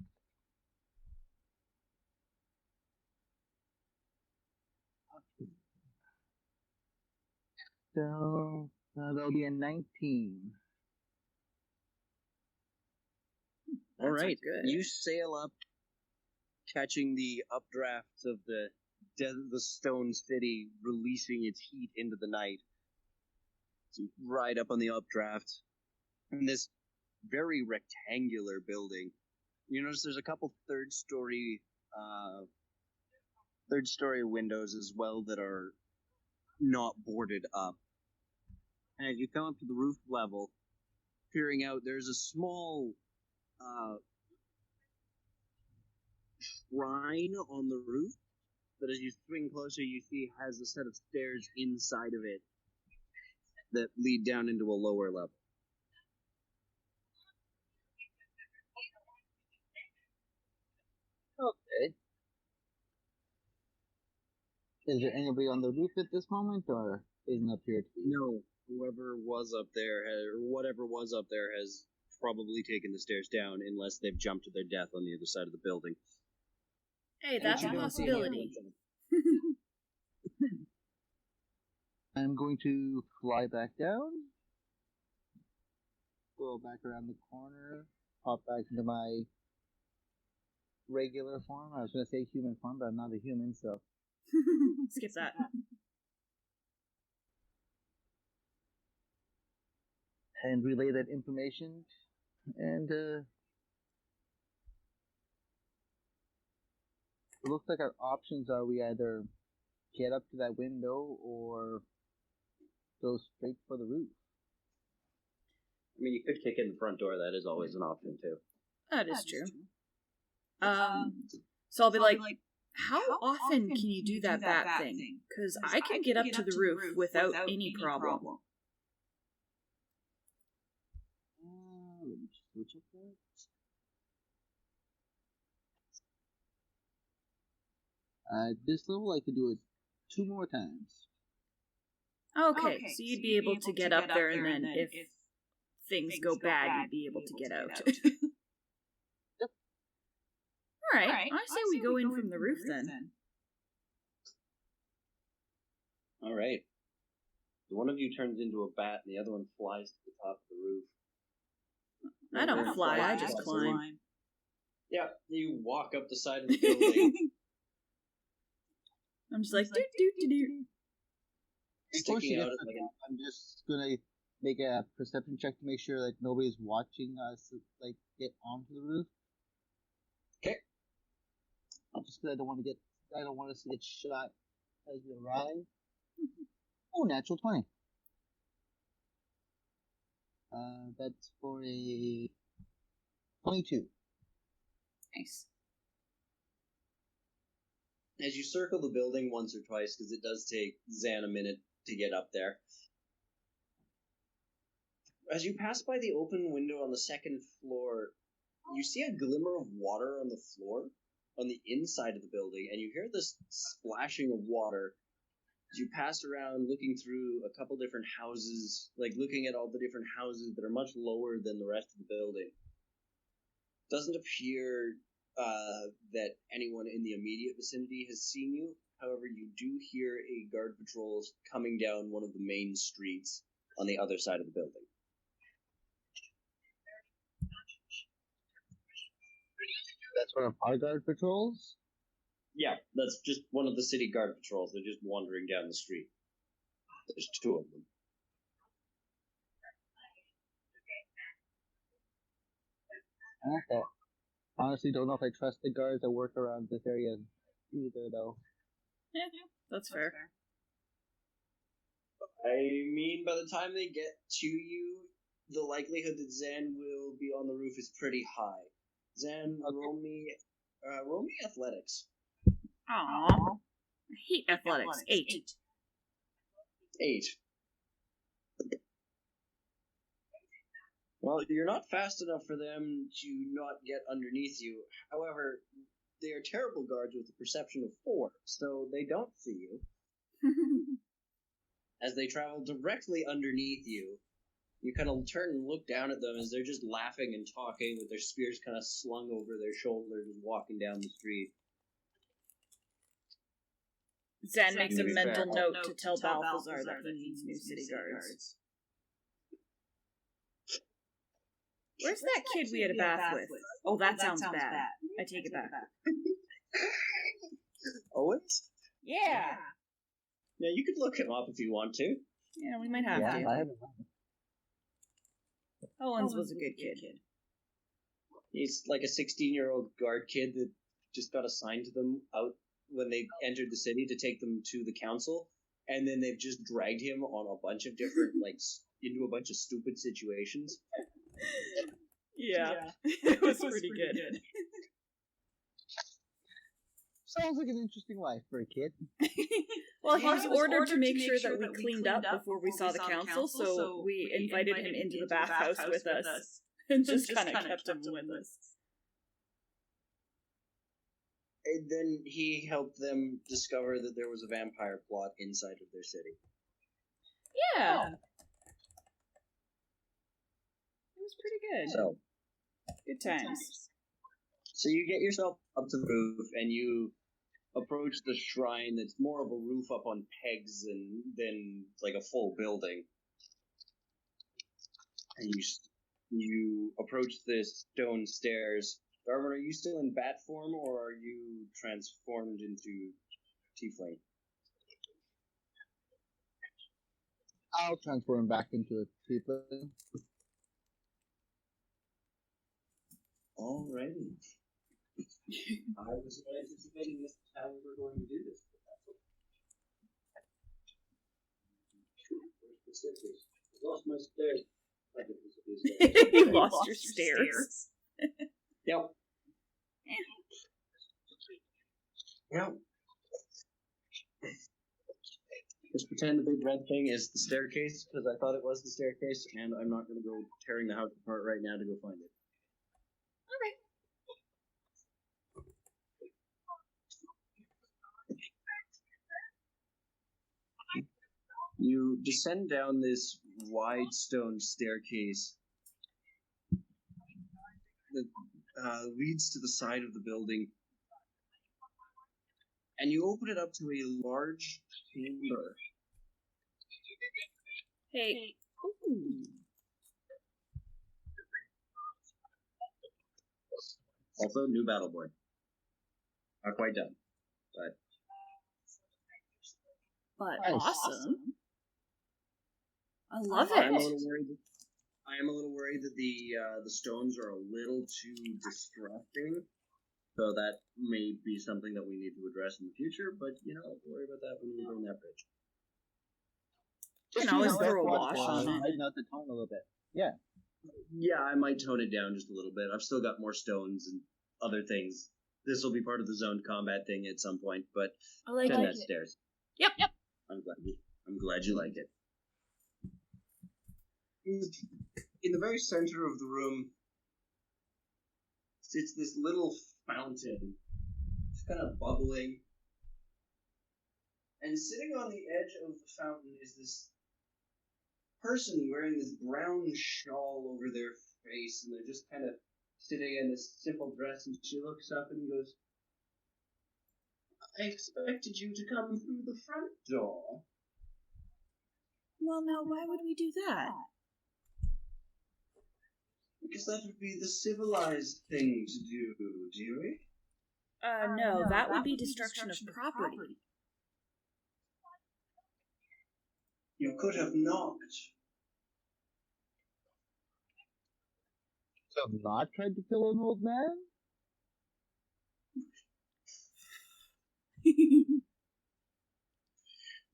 So that'll be a 19. All right, you sail up, catching the updrafts of the stone city, releasing its heat into the night. So you ride up on the updraft, in this very rectangular building. You notice there's a couple third-story windows as well that are not boarded up. And as you come up to the roof level, peering out, there's a small shrine on the roof that as you swing closer you see has a set of stairs inside of it that lead down into a lower level. Okay. Is there anybody on the roof at this moment, or isn't appear to be? No, whoever was up there, or whatever was up there, has probably taken the stairs down, unless they've jumped to their death on the other side of the building. Hey, that's a possibility. I'm going to fly back down, go back around the corner, pop back into my regular form. I was going to say human form, but I'm not a human, so... Skip that. and relay that information. And it looks like our options are we either get up to that window or go straight for the roof. I mean, you could kick in the front door. That is always an option, too. That is true. So I'll be like, how often can you do that bat thing? Because I can get up to the roof without any problem. Let me just go check that. At this level, I could do it 2 more times. Okay, so you'd be able to get up there, and then if things go bad, you'd be able to get out. Yep. Alright, I say we go in from the roof then. Alright. One of you turns into a bat, and the other one flies to the top of the roof. I don't fly, I just climb. Yeah, you walk up the side of the building. I'm just like, do. Sticking out like I'm just gonna make a perception check to make sure that nobody's watching us like get onto the roof. Okay. Just because I don't want us to get shot as we arrive. Oh, natural 20. That's for a 22. Nice. As you circle the building once or twice, because it does take Zan a minute to get up there. As you pass by the open window on the second floor, you see a glimmer of water on the floor, on the inside of the building, and you hear this splashing of water as you pass around looking through a couple different houses, like looking at all the different houses that are much lower than the rest of the building. Doesn't appear that anyone in the immediate vicinity has seen you. However, you do hear a guard patrol coming down one of the main streets on the other side of the building. That's one of our guard patrols? Yeah, that's just one of the city guard patrols. They're just wandering down the street. There's 2 of them. Okay. Honestly, don't know if I trust the guards that work around this area either, though. Yeah, that's fair. I mean, by the time they get to you, the likelihood that Zan will be on the roof is pretty high. Zan, roll me athletics. Aww. I hate athletics. 8. 8. Well, you're not fast enough for them to not get underneath you. However, they are terrible guards with a perception of 4, so they don't see you. As they travel directly underneath you, you kind of turn and look down at them as they're just laughing and talking with their spears kind of slung over their shoulders and walking down the street. Zan makes a mental note to tell Balthazar that he needs new city guards. Where's that kid we had a bath with? Oh, that sounds bad. I take it back. Owens? Yeah. Yeah, you could look him up if you want to. Yeah, we might have to. I haven't. Owens was a good kid. He's like a 16-year-old guard kid that just got assigned to them out when they entered the city to take them to the council, and then they've just dragged him on a bunch of different, into a bunch of stupid situations. Yeah. It was pretty good. Sounds like an interesting life for a kid. Well, he was ordered to make sure that we cleaned up before we saw the council, so we invited him into the bathhouse with us and just kind of kept him with us. And then he helped them discover that there was a vampire plot inside of their city. Yeah. It was pretty good. So, good times. So you get yourself up to the roof, and you approach the shrine that's more of a roof up on pegs than like a full building. And you approach the stone stairs. Darwin, are you still in bat form, or are you transformed into tiefling? I'll transform back into a tiefling. Alrighty. I was not anticipating this is how we were going to do this. Where's the staircase? I lost my stairs. You lost your stairs. Yep. Yep. Just pretend the big red thing is the staircase, because I thought it was the staircase, and I'm not going to go tearing the house apart right now to go find it. Okay. You descend down this wide stone staircase that leads to the side of the building, and you open it up to a large chamber. Hey. Ooh. Also, new battle board. Not quite done, but Nice. awesome. I love I am a it. little worried that the stones are a little too distracting, so that may be something that we need to address in the future. But don't worry about that when we go on that bridge. You can always throw a wash on it. Lighten out the tone a little bit. Yeah. Yeah, I might tone it down just a little bit. I've still got more stones and other things. This will be part of the zoned combat thing at some point, but I like send it. that stairs. Yep. I'm glad you like it. In the very center of the room sits this little fountain, just kind of bubbling. And sitting on the edge of the fountain is this person wearing this brown shawl over their face, and they're just kind of sitting in this simple dress, and she looks up and goes, I expected you to come through the front door. Well, now, why would we do that? Because that would be the civilized thing to do, dearie. No, that would be destruction of property. You could have knocked. So not tried to kill an old man?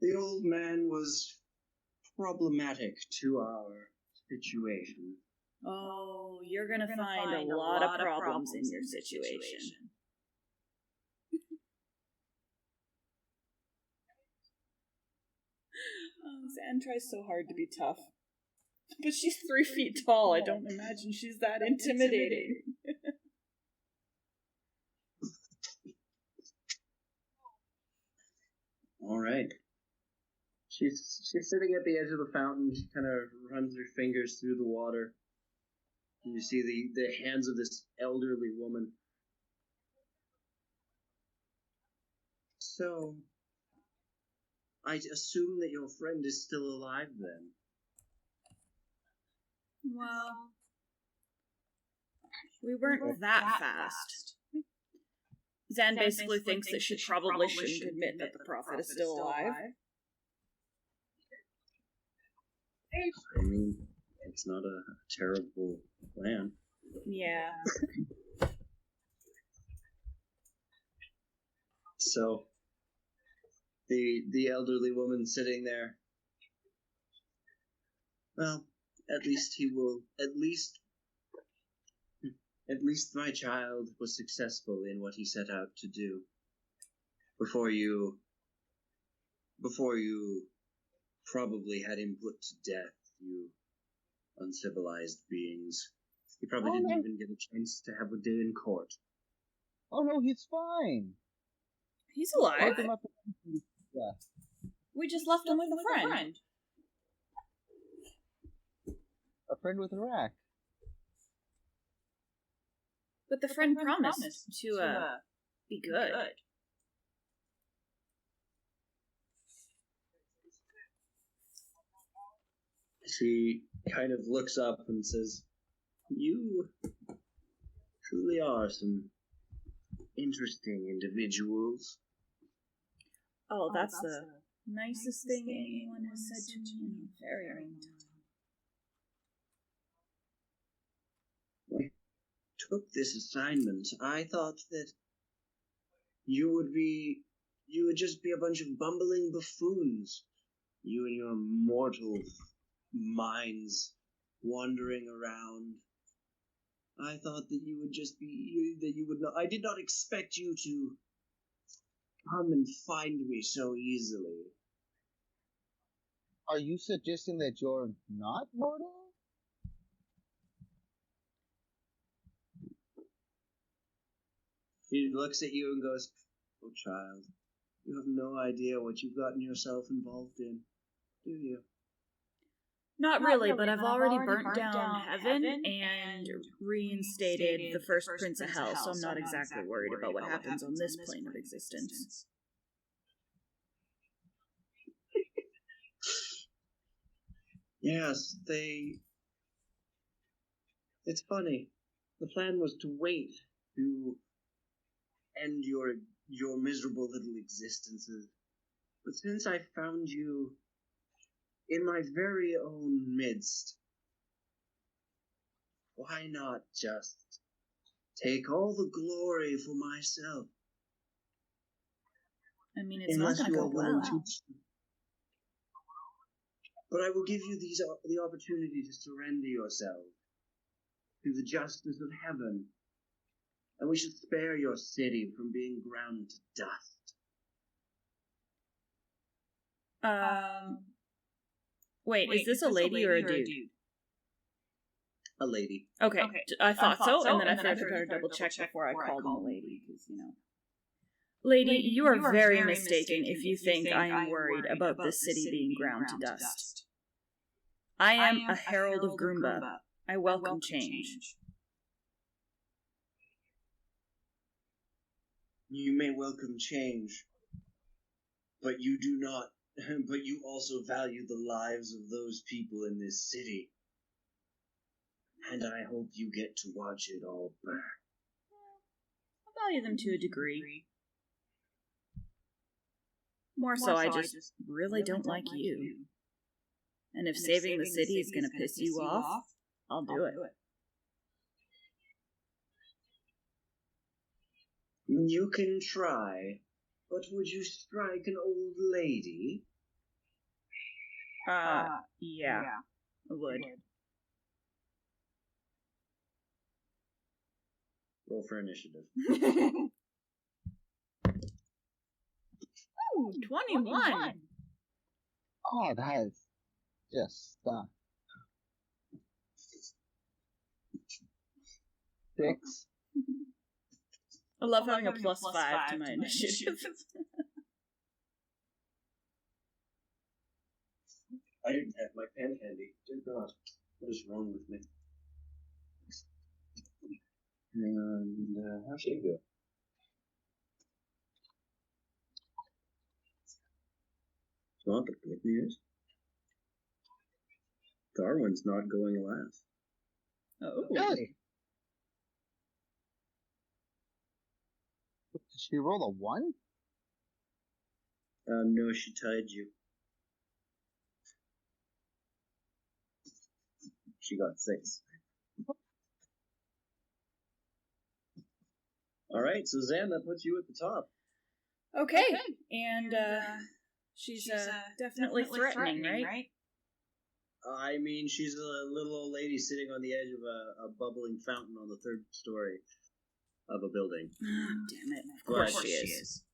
The old man was problematic to our situation. Oh, you're gonna find a lot of problems in your situation. Zan tries so hard to be tough. But she's 3 feet tall. I don't imagine she's that intimidating. All right. She's sitting at the edge of the fountain. She kind of runs her fingers through the water. And you see the hands of this elderly woman. So, I assume that your friend is still alive then. Well, we weren't that fast. Zan basically thinks that she probably shouldn't admit that the prophet is still alive. I mean, it's not a terrible plan. Yeah. So, the elderly woman sitting there. Well, at least my child was successful in what he set out to do. Before you probably had him put to death, you uncivilized beings. He probably didn't even get a chance to have a day in court. Oh no, he's fine. He's alive. Yeah. We just left him with a friend. A friend with a rack. But the friend promised to be good. She kind of looks up and says, "You truly are some interesting individuals." Oh, that's the nicest thing anyone has said to me in a very long time. took this assignment, I thought that you would just be a bunch of bumbling buffoons. You and your mortal minds wandering around. I thought that you would just be, that you would not, I did not expect you to come and find me so easily. Are you suggesting that you're not mortal? He looks at you and goes, "Oh, child, you have no idea what you've gotten yourself involved in, do you?" Not really, but I've already burnt down heaven and reinstated the first prince of hell, so I'm not exactly worried about what happens on this plane of existence. Yes, it's funny. The plan was to wait to end your miserable little existences. But since I found you in my very own midst, why not just take all the glory for myself? I mean, it's not going to go well. But I will give you the opportunity to surrender yourself to the justice of heaven, and we should spare your city from being ground to dust. Wait, is this a lady or a dude? A lady. Okay, I thought so, and then I figured I better double check before I called him a lady, because, Lady, you are very mistaken if you think I am worried about this city being ground to dust. I am a herald of Groomba. I welcome change. You may welcome change, but you do not. But you also value the lives of those people in this city. And I hope you get to watch it all burn. I value them to a degree. More so, I just really don't like you. And if saving the city is going to piss you off, I'll do it. You can try, but would you strike an old lady? Yeah, I would. Roll for initiative. Ooh, 21. Oh, that is just 6. I love having a plus 5 to my initiative. I didn't have my pen handy. Dear God, what is wrong with me? And how should it go? You want the good news? Darwin's not going last. Oh. Really? Did she roll a 1? No, she tied you. She got 6. Alright, so Zan, that puts you at the top. Okay. And, she's definitely threatening, right? I mean, she's a little old lady sitting on the edge of a bubbling fountain on the 3rd story of a building. Oh, damn it. Of course she is.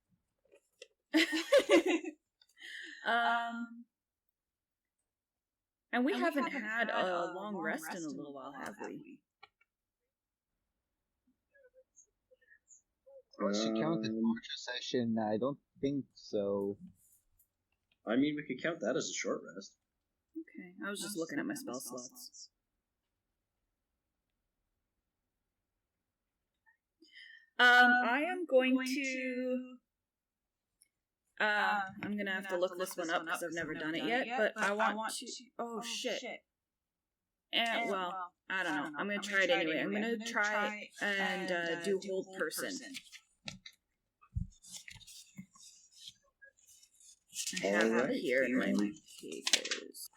And we haven't had a long rest in a little while, have we? Once you count the torture session, I don't think so. I mean, we could count that as a short rest. Okay, I was just looking at my spell slots. I am going to... I'm gonna have to look this one up because I've never done it yet, but I want to... Oh, shit. And, well, I don't know. I'm gonna try it anyway. I'm gonna try and do hold person. I have it here in my papers.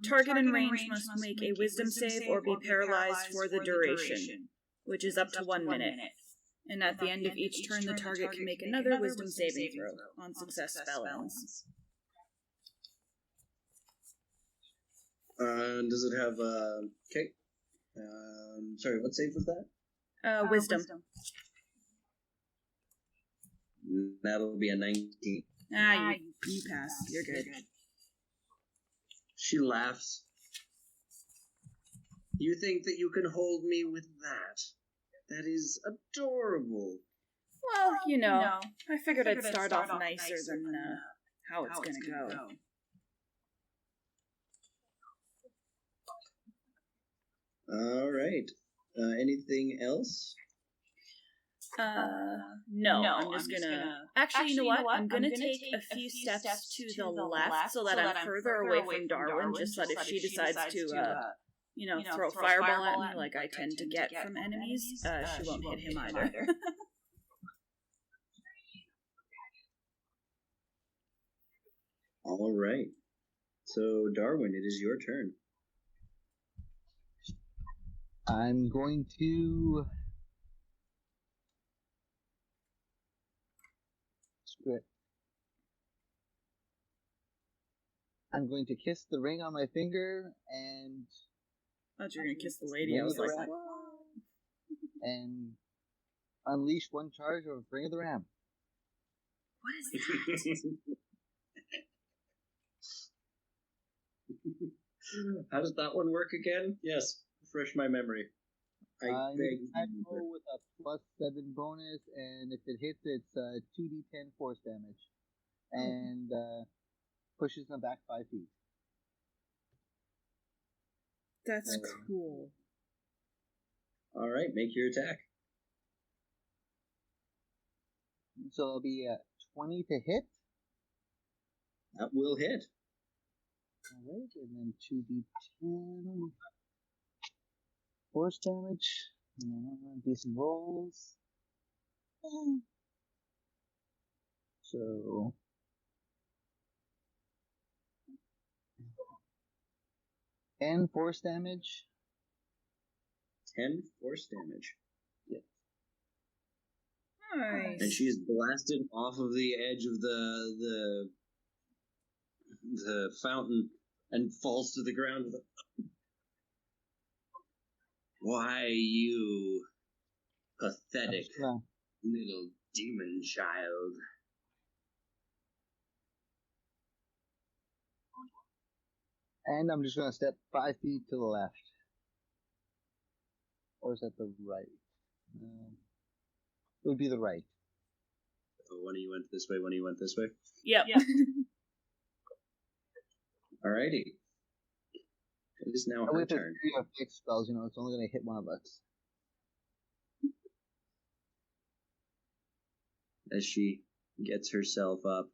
Target in range must make a wisdom save or be paralyzed for the duration. which is up to 1 minute. And at the end of each turn, the target can make another wisdom saving throw. On success, spell ends. Does it have okay? Sorry, what save was that? Wisdom. That'll be a 19. You pass. You're good. She laughs. You think that you can hold me with that? That is adorable. Well, I figured I'd start off nicer than how it's gonna go. All right. Anything else? No, I'm just gonna... Actually, you know what? I'm gonna take a few steps to the left so that I'm further away from Darwin, just so that if she decides to, throw a fireball at me like I tend to get from enemies, she won't hit him either. All right. So, Darwin, it is your turn. I'm going to... I'm going to kiss the ring on my finger and... I thought you were going to kiss the lady. I was like, what? And unleash one charge of Ring of the Ram. What is that? How does that one work again? Yes, refresh my memory. I beg you. With a +7 bonus, and if it hits, it's 2d10 force damage. And pushes them back 5 feet. That's cool. All right, make your attack. So it'll be 20 to hit. That will hit. Alright, and then 2d10 force damage. Decent rolls. So 10 force damage. 10 force damage. Yes. Nice. And she's blasted off of the edge of the fountain and falls to the ground with a... Why, you pathetic little demon child. And I'm just going to step 5 feet to the left. Or is that the right? It would be the right. So one of you went this way, one of you went this way? Yep. Alrighty. It is now her turn. If you have fixed spells, it's only going to hit one of us. As she gets herself up,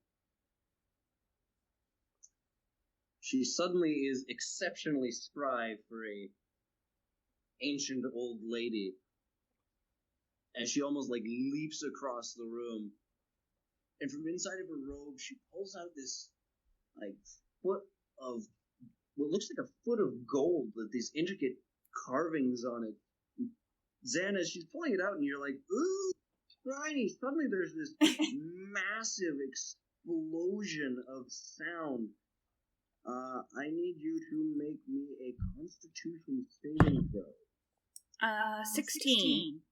she suddenly is exceptionally spry for a ancient old lady. And she almost leaps across the room. And from inside of her robe, she pulls out this foot of what looks like a foot of gold with these intricate carvings on it. Xana, she's pulling it out, and you're like, ooh, shiny. Suddenly there's this massive explosion of sound. I need you to make me a Constitution saving throw. 16.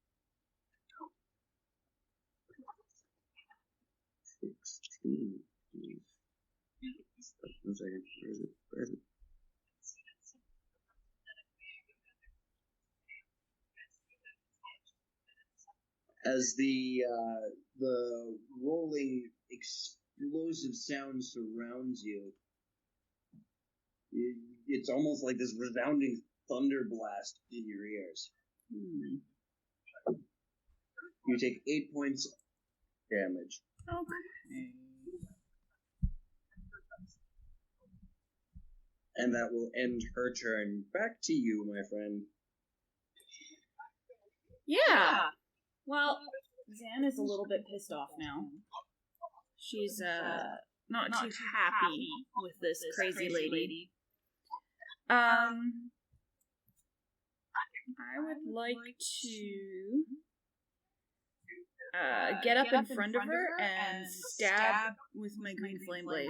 16. One second. Where is it? As the rolling, explosive sound surrounds you, it's almost like this resounding thunder blast in your ears. You take 8 points damage. Okay. And that will end her turn. Back to you, my friend. Yeah. Well, Xan is a little bit pissed off now. She's not too happy with this crazy lady. I would like to get up in front of her and stab with my green flame blade.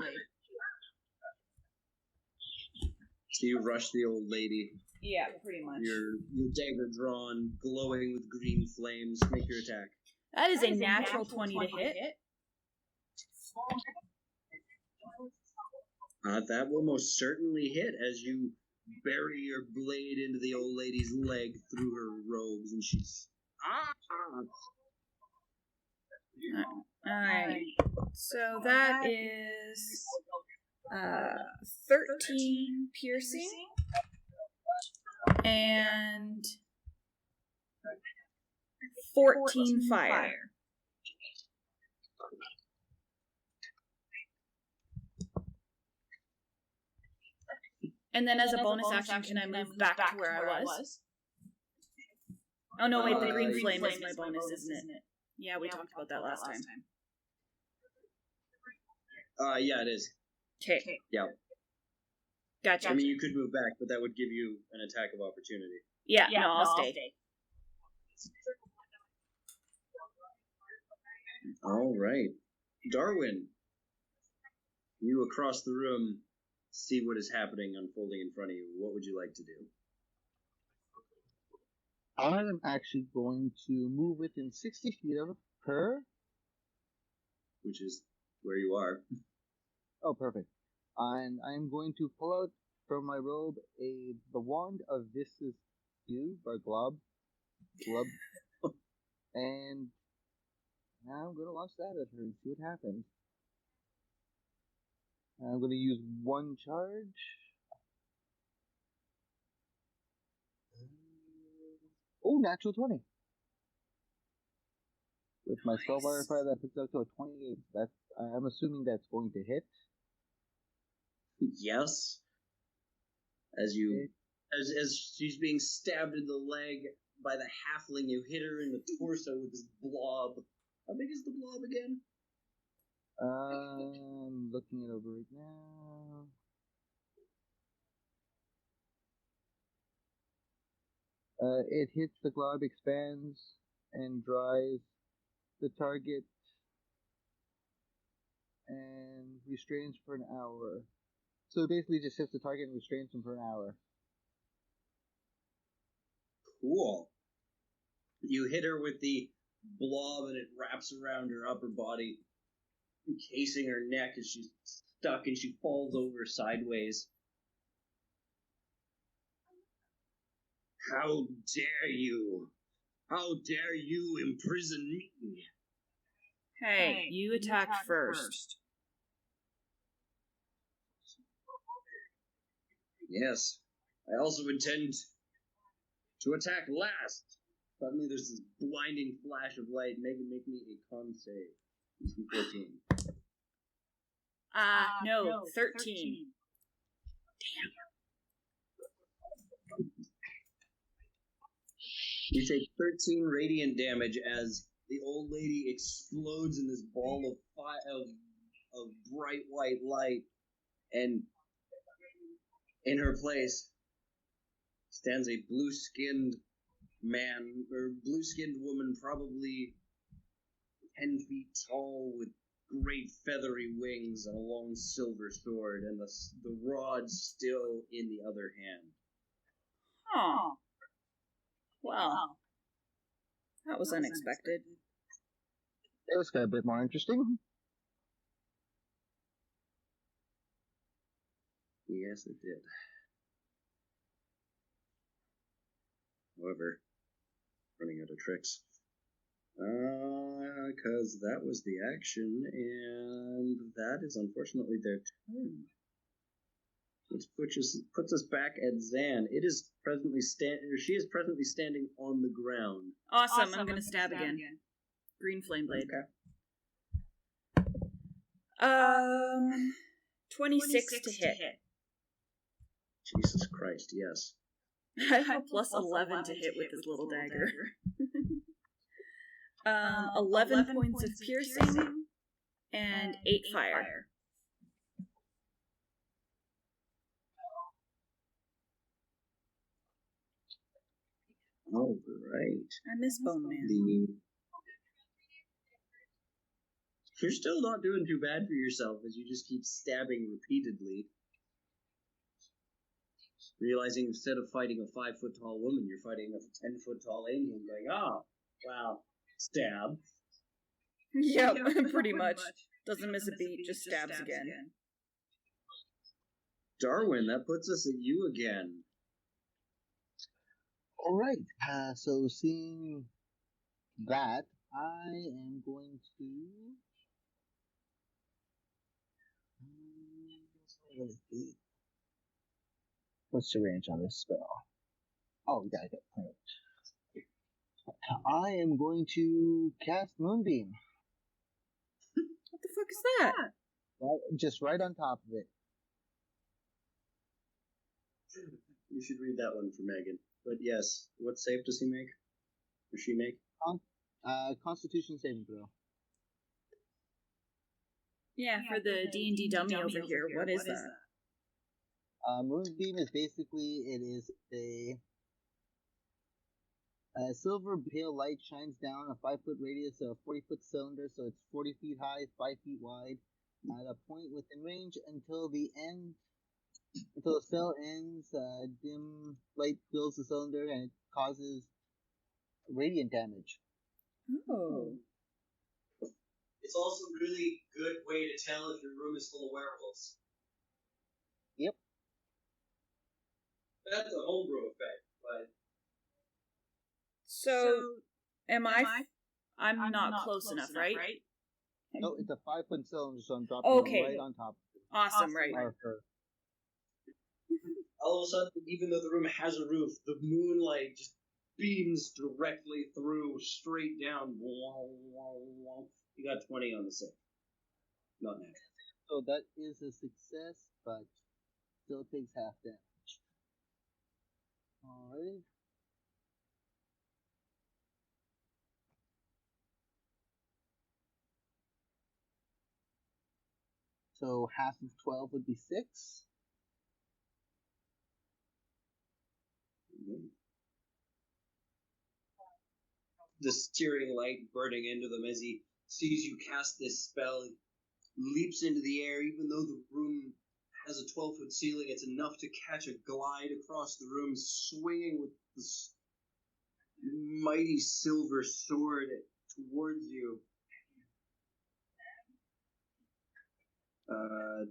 So you rush the old lady. Yeah, pretty much. Your dagger drawn, glowing with green flames. Make your attack. That is a natural 20 to hit. That will most certainly hit as you bury your blade into the old lady's leg through her robes, and she's... Alright. So that is 13 piercing and 14 fire. And then as a bonus action, can I move back to where I was? Oh no, wait, the green flame is my bonus, isn't it? Yeah, we talked about that last time. Yeah, it is. Okay. Yeah. Gotcha. I mean, you could move back, but that would give you an attack of opportunity. Yeah, no, I'll stay. All right. Darwin, you across the room see what is happening unfolding in front of you. What would you like to do? I am actually going to move within 60 feet of her. Which is where you are. Oh, perfect. And I'm going to pull out from my robe the wand of Viscous Cube, or Glub. And now I'm going to launch that at her and see what happens. I'm going to use one charge. Oh, natural 20. With my spell modifier, that puts up to a 28. I'm assuming that's going to hit. Yes. As she's being stabbed in the leg by the halfling, you hit her in the torso with this blob. How big is the blob again? I'm looking it over right now. It hits the glob, expands, and dries the target, and restrains for an hour. So it basically just hits the target and restrains him for an hour. Cool. You hit her with the blob, and it wraps around her upper body, encasing her neck as she's stuck, and she falls over sideways. How dare you? How dare you imprison me? Hey, you attacked first. Yes, I also intend to attack last. Suddenly there's this blinding flash of light. Make me a con save. DC 14. No, 13. You take 13 radiant damage as the old lady explodes in this ball of bright white light, and in her place stands a blue-skinned man, or blue-skinned woman, probably 10 feet tall, with great feathery wings and a long silver sword, and the rod still in the other hand. Huh. Well, that was unexpected. It was a bit more interesting. Yes, it did. However, running out of tricks. Because that was the action, and that is unfortunately their turn. Which puts us back at Zan. It is presently she is presently standing on the ground. Awesome, I'm gonna stab again. Green flame blade. Okay. 26 to hit. Jesus Christ, yes. I have a plus 11 to hit with this little dagger. 11 points of piercing and 8 fire. All right. I miss Bone Man. You're still not doing too bad for yourself as you just keep stabbing repeatedly. Realizing instead of fighting a 5-foot-tall woman, you're fighting a 10-foot-tall angel going, wow, stab. Yep, pretty much. Doesn't miss a beat, just stabs again. Darwin, that puts us at you again. Alright, so seeing that, I am going to... What's the range on this spell? Oh, we gotta get point. I am going to cast Moonbeam. What the fuck is that? Just right on top of it. You should read that one for Megan. But yes, what save does he make? Or she make? Constitution saving throw. Yeah, for the D&D dummy over here, what is that? Moonbeam is basically, it is a silver pale light shines down a 5-foot radius of a 40-foot cylinder, so it's 40 feet high, 5 feet wide, at a point within range until the spell ends. Dim light fills the cylinder and it causes radiant damage. Oh. It's also a really good way to tell if your room is full of werewolves. Yep. That's a homebrew effect, but... So am I? I'm not close enough, right? No, it's a 5-foot cylinder, so I'm dropping it right on top of it. Awesome, right. All of a sudden, even though the room has a roof, the moonlight just beams directly through, straight down. You got 20 on the save. Not natural. So that is a success, but still takes half damage. Alright. So half of 12 would be 6. The steering light burning into them as he sees you cast this spell. He leaps into the air, even though the room has a 12-foot ceiling. It's enough to catch a glide across the room, swinging with this mighty silver sword towards you. A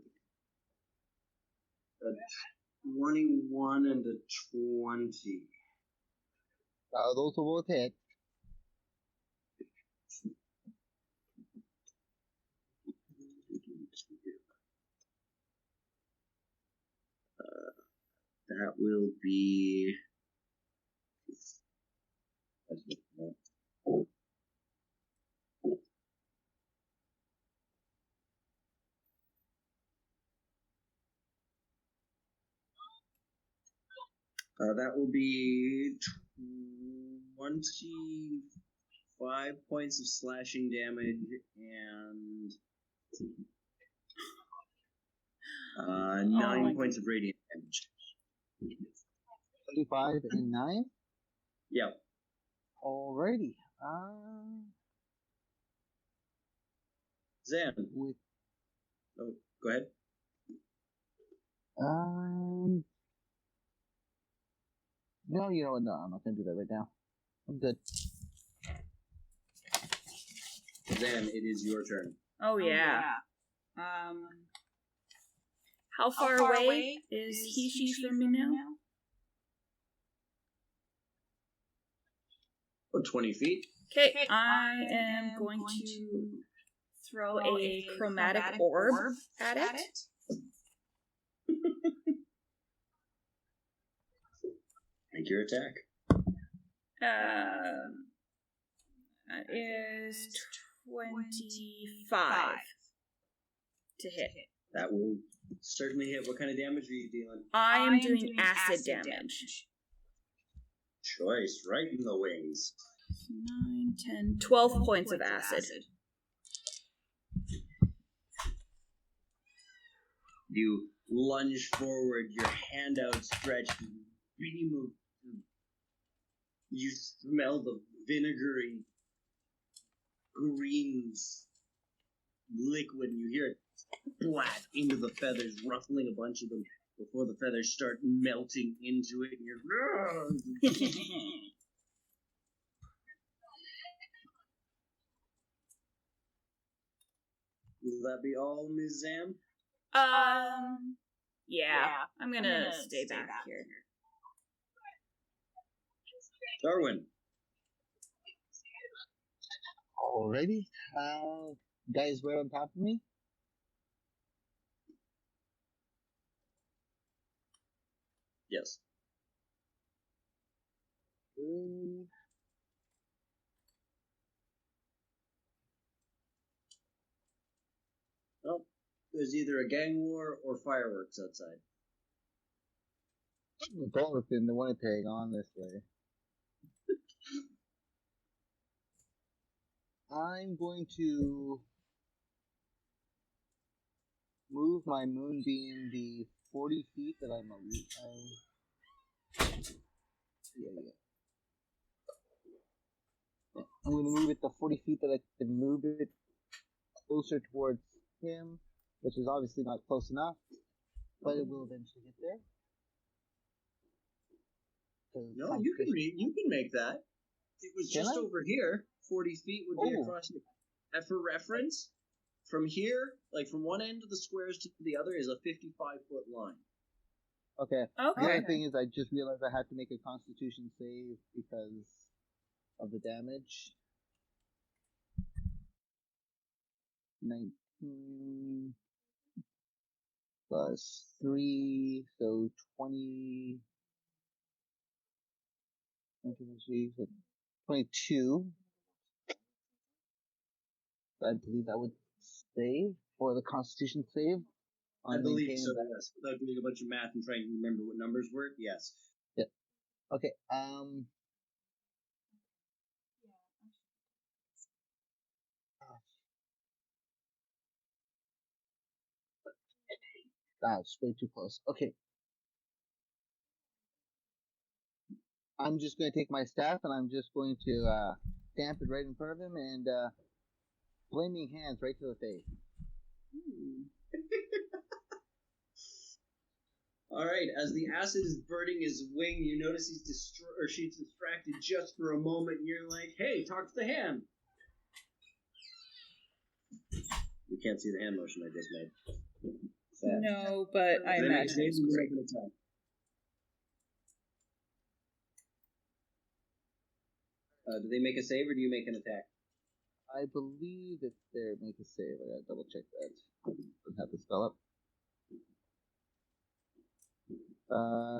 21 and a 20. Those will both hit. That will be... that will be 25 points of slashing damage and 9 points of radiant damage. 25 and 9? Yep. Alrighty. Zan. Oh, go ahead. No, you know what? No, I'm not going to do that right now. I'm good. Zan, it is your turn. Oh, yeah. How far away is she from me now? About 20 feet. Okay, I am going to throw a chromatic orb at it. Make your attack. That is 25 to hit. That will certainly hit. What kind of damage are you dealing? I am doing acid damage. Choice, right in the wings. 9, 10, 12 points of acid. You lunge forward, your hand outstretched, beam of You smell the vinegary greens liquid, and you hear it splat into the feathers, ruffling a bunch of them before the feathers start melting into it, and you're... Will that be all, Ms. Zam? Yeah. I'm gonna stay back here. Darwin. Alrighty. Guys, right on top of me? Yes. Well, there's either a gang war or fireworks outside. Both in the Winnipeg on this way. I'm going to move my moonbeam the 40 feet that I'm I'm going to move it the 40 feet that I can move it closer towards him, which is obviously not close enough, but it will eventually get there. No, you can make that. It was just over here. 40 feet would be across here. And for reference, from here, like from one end of the squares to the other, is a 55-foot line. Okay. The other thing is, I just realized I had to make a Constitution save because of the damage. 19 plus 3, so 20. 22. I believe that would save for the Constitution save. I believe so, yes. Without doing a bunch of math and trying to remember what numbers were, yes. Yep. Okay, that's way too close. Okay. I'm just going to take my staff and I'm just going to stamp it right in front of him and flaming hands right to the face. Alright, as the acid is burning his wing, you notice she's distracted just for a moment, and you're like, hey, talk to the hand! You can't see the hand motion I just made. Sad. No, but I imagine it's great. Do they make a save, or do you make an attack? I believe that they make a save. I gotta double check that. Don't have to spell up.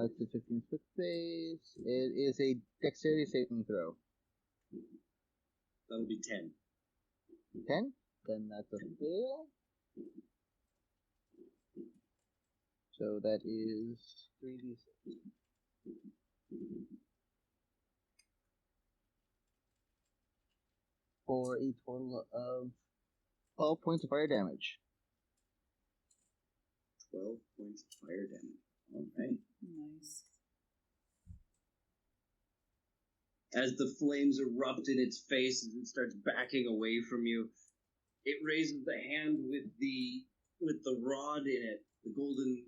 It's a 15 foot base. It is a dexterity saving throw. That would be 10. 10? Then that's a fail. So that is 3d6. For a total of 12 points of fire damage. 12 points of fire damage. Alright. Nice. As the flames erupt in its face as it starts backing away from you, it raises the hand with the rod in it, the golden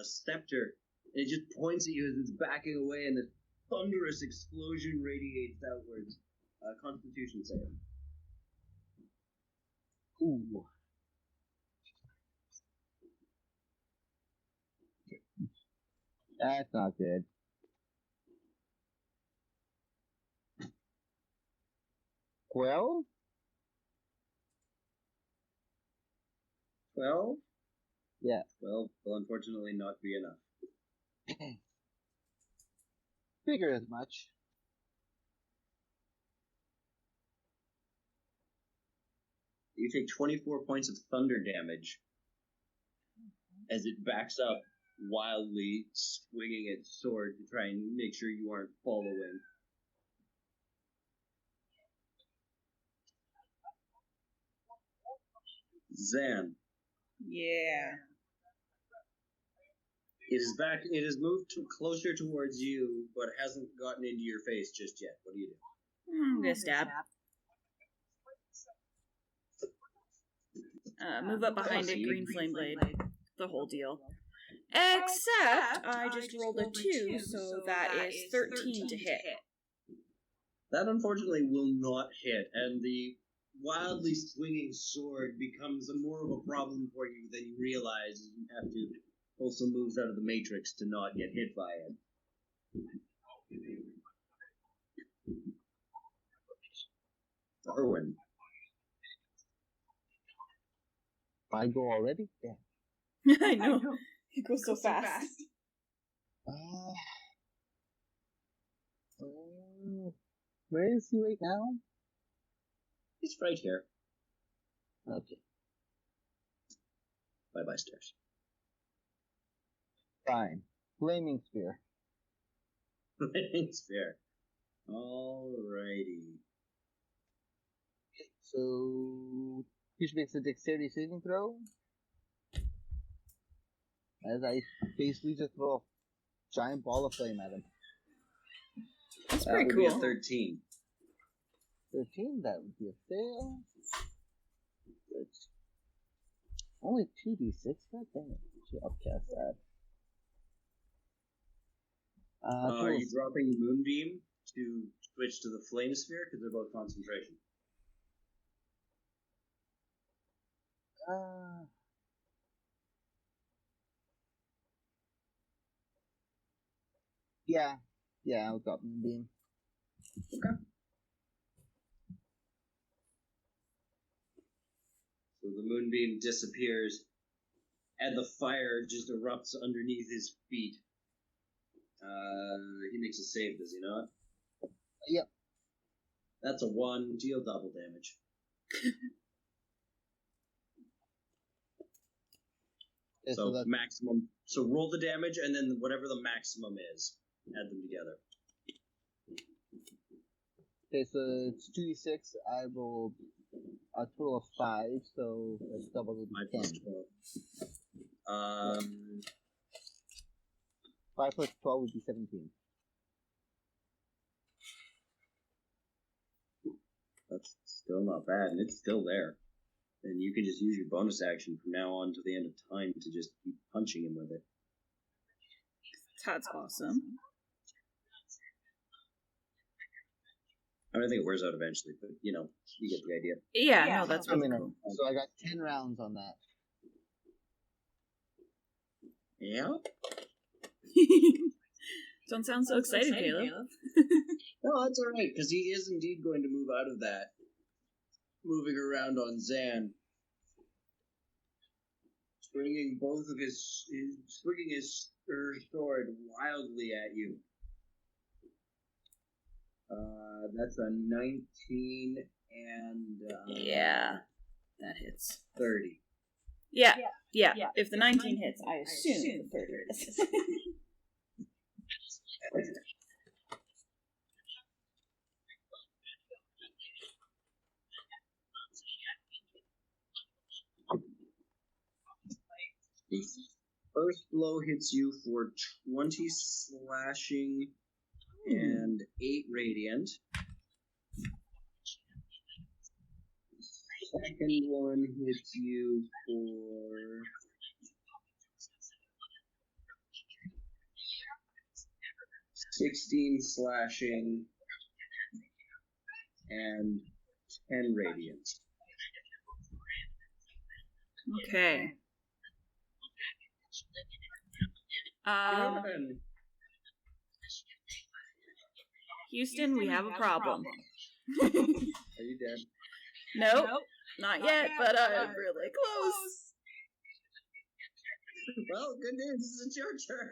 scepter, and it just points at you as it's backing away, and the thunderous explosion radiates outwards. Constitution save. Ooh. That's not good. Well? 12? Yeah. 12 will unfortunately not be enough. Figure as much. You take 24 points of thunder damage as it backs up, wildly swinging its sword to try and make sure you aren't following. Zan. Yeah. It is back. It has moved closer towards you, but hasn't gotten into your face just yet. What do you do? I'm gonna stab. Move up behind it, green flame blade. The whole deal. Except I just rolled a 2, so that is 13 to hit. That unfortunately will not hit, and the wildly swinging sword becomes more of a problem for you than you realize. You have to also move out of the matrix to not get hit by it. Darwin. I go already? Yeah. I know. It goes so fast. Where is he right now? He's right here. Okay. Bye-bye, stairs. Fine. Flaming Spear. Flaming Spear. Alrighty. So, he makes a dexterity saving throw. As I basically just throw a giant ball of flame at him. That's pretty cool. That would be a 13. 13? That would be a fail. Good. Only 2d6? God damn it. Should upcast that. Are you dropping Moonbeam to switch to the Flame Sphere? Because they're both concentration. Yeah, I'll drop Moonbeam. Okay. So the Moonbeam disappears, and the fire just erupts underneath his feet. He makes a save, does he not? Yep. That's a 1, deal double damage. Okay, so maximum. So roll the damage, and then whatever the maximum is, add them together. Okay, so it's 2d6. I rolled a total of 5, so that's double would be 10. 5 plus 12 would be 17. That's still not bad, and it's still there. And you can just use your bonus action from now on to the end of time to just keep punching him with it. That's awesome. I think it wears out eventually, but, you know, you get the idea. Yeah, no, that's really cool. So I got 10 rounds on that. Yeah? Don't sound so excited, Caleb. No, that's alright, because he is indeed going to move out of that. Moving around on Zan. Swinging both of his sword wildly at you. That's a 19 and... yeah, that hits. 30. Yeah. If the 19 hits, I assume the 30 hits. The first blow hits you for 20 slashing and 8 radiant. Second one hits you for 16 slashing and 10 radiant. Okay. Houston, we have a problem. Are you dead? Nope, not yet, but I'm really close. Well, good news, it's your turn.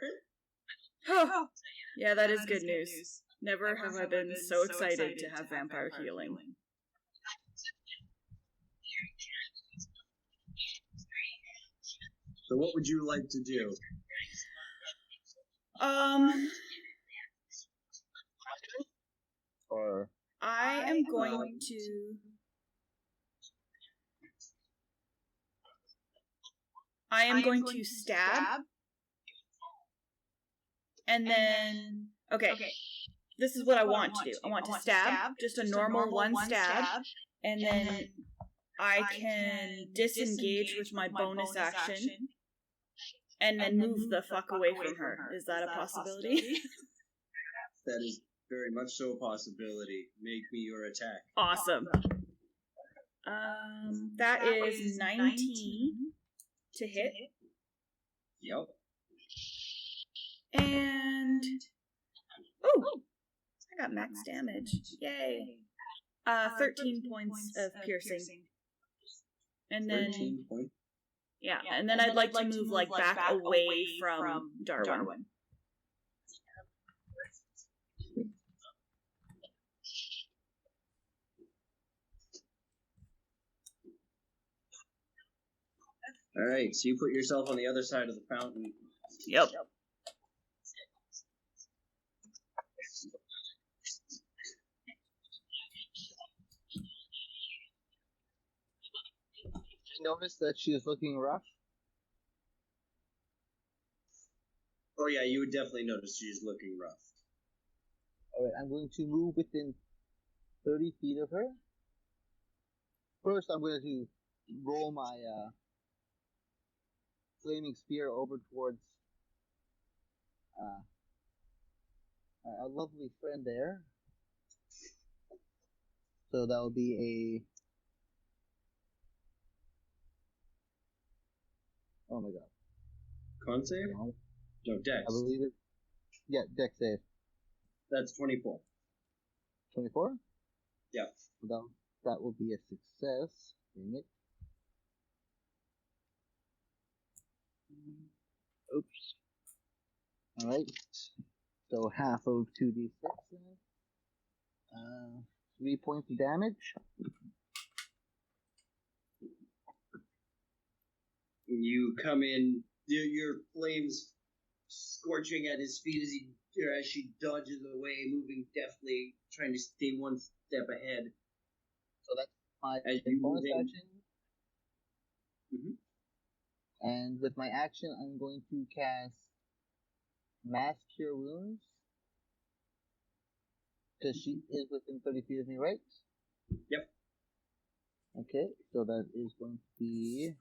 Oh, yeah, that is good news. Never have I been so excited to have vampire healing. So what would you like to do? Or I am going to... I am going to stab And then, okay, this is what I want to do. I want to stab, just a normal one stab, and then I can disengage with my bonus action, and then move the fuck away from her. Is that a possibility? That is very much so a possibility. Make me your attack. Awesome. That is 19 to hit. Yep. And oh, I got max damage. Yay. 13 points of piercing. And then 13 points. yeah, and then I'd like to move like back away from Darwin. Alright, so you put yourself on the other side of the fountain. Yep. Notice that she is looking rough. Oh yeah, you would definitely notice she's looking rough. Alright, I'm going to move within 30 feet of her. First, I'm going to roll my flaming spear over towards a lovely friend there. So that will be oh my god. Con save? No, dex. I believe it. Yeah, dex save. That's 24. 24? Yeah. That will be a success. Dang it. Oops. Alright. So half of 2d6 then. 3 points of damage. You come in, your flames scorching at his feet as she dodges away, moving deftly, trying to stay one step ahead. So that's my bonus action. Mm-hmm. And with my action, I'm going to cast Mass Cure Wounds. Because she is within 30 feet of me, right? Yep. Okay, so that is going to be...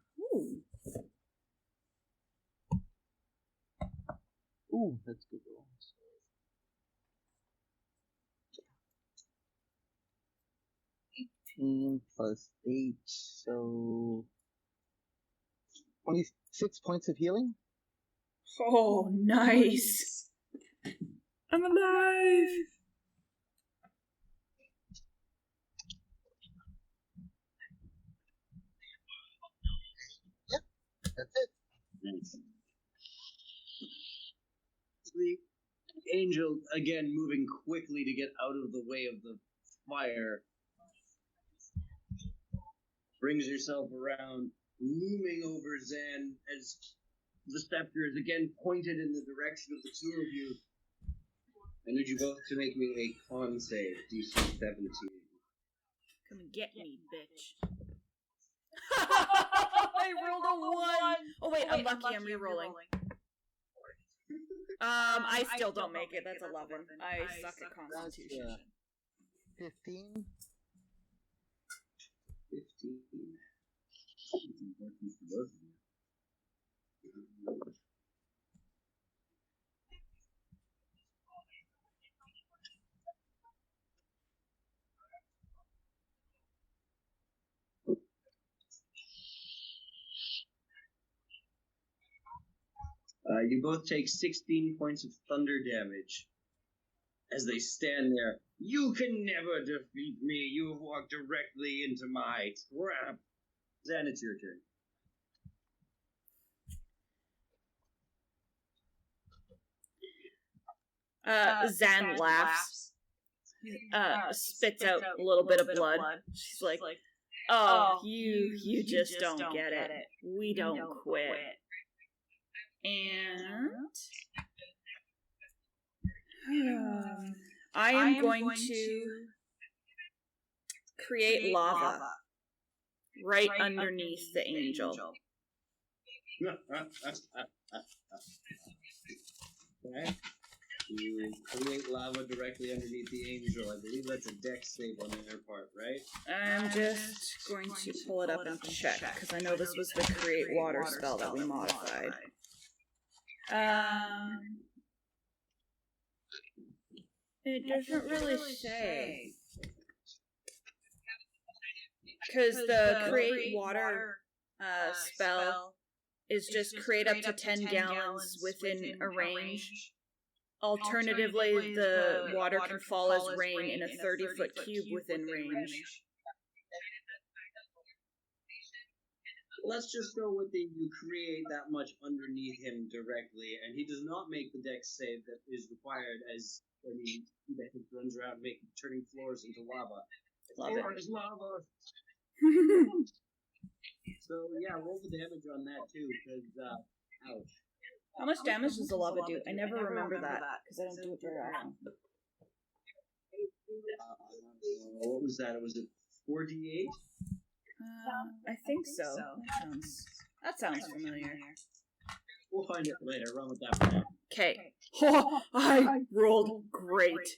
Ooh, that's good roll. 18 plus 8, so 26 points of healing. Oh, nice. I'm alive. Yep, that's it. Nice. The angel, again, moving quickly to get out of the way of the fire, brings herself around, looming over Zan as the scepter is again pointed in the direction of the two of you. I need you both to make me a con save, DC 17. Come and get me, bitch. I rolled a 1. Oh wait, I'm lucky. I'm re-rolling. I still don't make it. That's 11. I suck at Constitution. 15. 15. You both take 16 points of thunder damage as they stand there. You can never defeat me. You have walked directly into my trap. Zan, it's your turn. Zan laughs. Spits out a little bit of blood. She's like, oh, you just don't get it. We don't quit. And I am going to create lava right underneath the angel. Okay. You create lava directly underneath the angel. I believe that's a dex save on their part, right? I'm just going to pull it up and check, because I know this was the create water spell that we modified. It doesn't really say. Because the create water spell is just create up to 10 gallons within a range. Alternatively, the water can fall as rain in a 30-foot cube within range. Let's just go with you create that much underneath him directly, and he does not make the dex save that is required as he runs around turning floors into lava. Love it. Lava. So yeah, roll the damage on that too, because ouch. How much damage does the lava do? I never remember that, because I don't do it very often. What was that? Was it 4d8? I think so. That sounds familiar. We'll find it later. Run with that for now. Okay. Oh, I rolled great.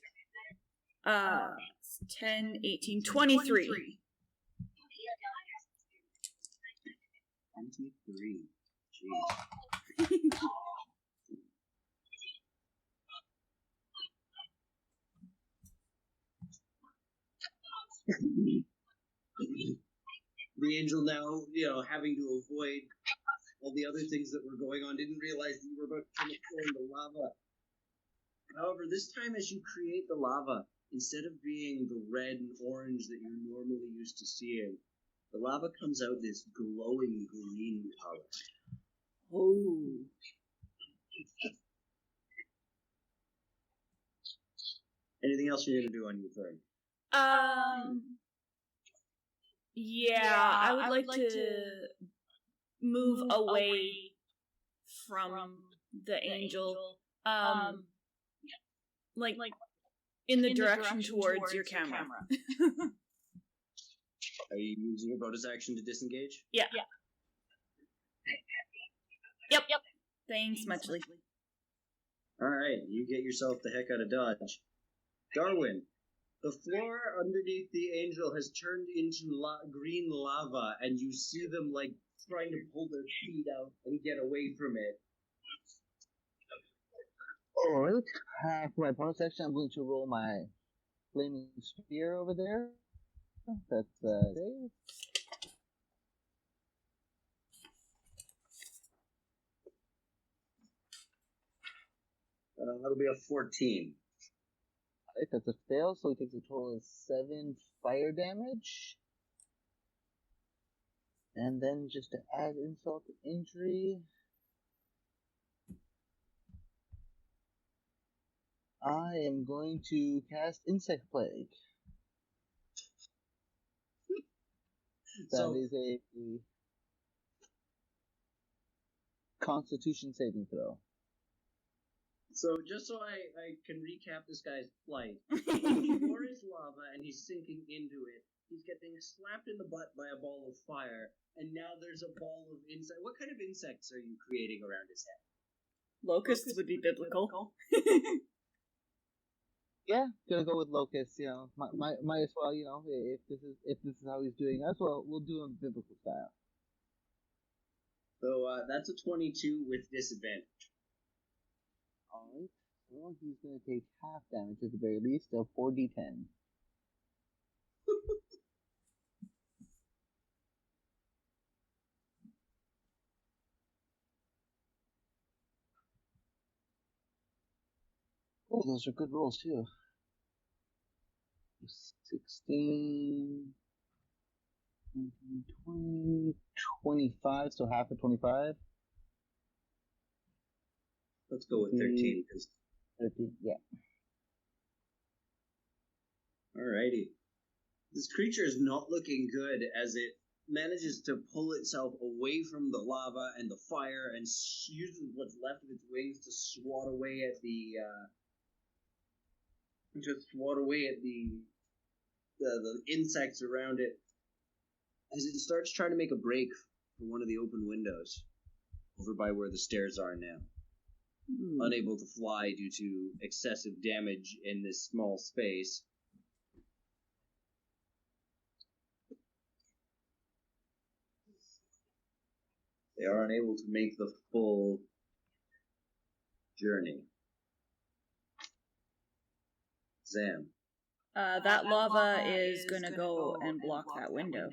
10, 18, 23. 23. Jeez. The angel now, having to avoid all the other things that were going on, didn't realize that you were about to turn the floor into lava. However, this time as you create the lava, instead of being the red and orange that you're normally used to seeing, the lava comes out this glowing green color. Oh. Anything else you're going to do on your turn? Yeah, I would like to move away from the angel. Like in the direction towards your camera. Are you using your bonus action to disengage? Yeah. Yep. Thanks, Muchly. Alright, you get yourself the heck out of Dodge. Darwin, the floor underneath the angel has turned into green lava, and you see them, trying to pull their feet out and get away from it. Alright, for my bonus action, I'm going to roll my flaming spear over there. That's save. That'll be a 14. Alright, that's a fail, so he takes a total of 7 fire damage. And then just to add insult to injury, I am going to cast Insect Plague. That is a Constitution saving throw. So, just so I can recap this guy's plight, the floor is lava and he's sinking into it. He's getting slapped in the butt by a ball of fire, and now there's a ball of insect. What kind of insects are you creating around his head? Locusts would be biblical. Yeah, gonna go with locusts. Might as well. If this is how he's doing us, well, we'll do him biblical style. So that's a 22 with disadvantage. Alright, well, he's going to take half damage at the very least, so 4d10. Oh, those are good rolls, too. 16, 20, 25, so half of 25. Let's go with 13. 13, yeah. Alrighty. This creature is not looking good as it manages to pull itself away from the lava and the fire and uses what's left of its wings to swat away at the insects around it as it starts trying to make a break for one of the open windows over by where the stairs are now. unable to fly due to excessive damage in this small space. They are unable to make the full journey. Zam. That lava is gonna go and block that window.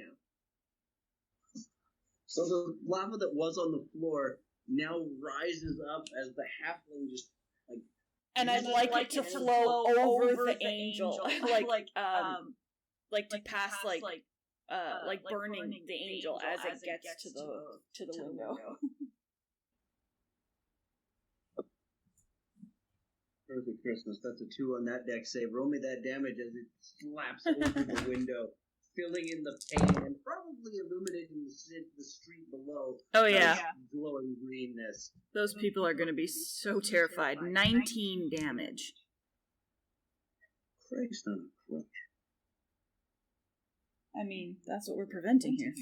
So the lava that was on the floor now rises up as the halfling just and I'd like it to flow over the angel, like to pass like burning the angel as it gets to the window. Perfect Christmas. That's a 2 on that deck save. Roll me that damage as it slaps over the window, filling in the pane and probably illuminating the street below. Oh yeah, glowing greenness. Those people are going to be so terrified. 19 damage. Christ on a crutch. I mean, that's what we're preventing here.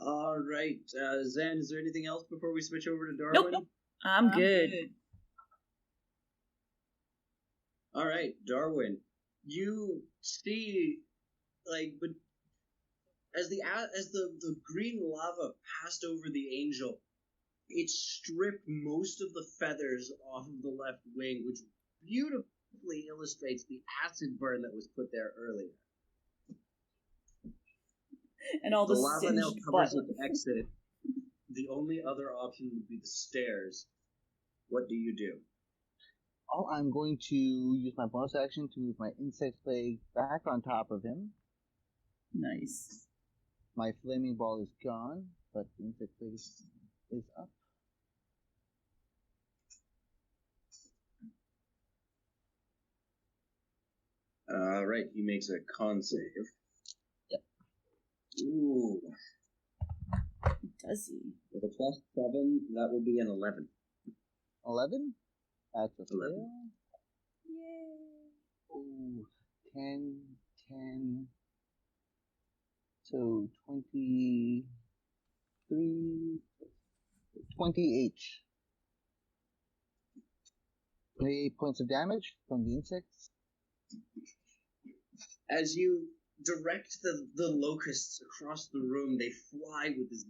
All right, Zen, is there anything else before we switch over to Darwin? Nope. I'm good. All right, Darwin. You see, but as the green lava passed over the angel, it stripped most of the feathers off of the left wing, which beautifully illustrates the acid burn that was put there earlier. And all the lava now covers butt. its exit. The only other option would be the stairs. What do you do? Oh, I'm going to use my bonus action to move my insect leg back on top of him. Nice. My flaming ball is gone, but the insect leg is up. All right, he makes a con save. Yep. Ooh. Does he? With a +7, that will be an 11. 11? That's a 11. fail. Yay. Ooh, 10. So 23, 28. 28 points of damage from the insects. As you direct the locusts across the room, they fly with this,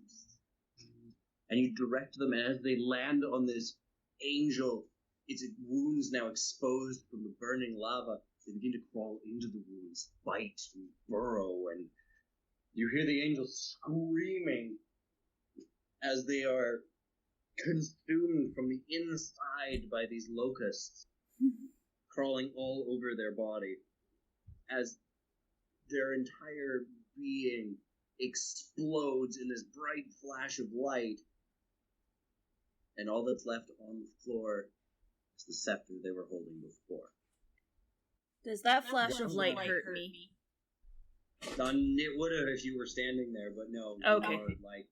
and you direct them, and as they land on this angel, its wounds now exposed from the burning lava, they begin to crawl into the wounds, bite and burrow, and you hear the angel screaming as they are consumed from the inside by these locusts, crawling all over their body, as their entire being explodes in this bright flash of light, and all that's left on the floor is the scepter they were holding before. Does that flash of light hurt me? It would have if you were standing there, but no. Okay. You are,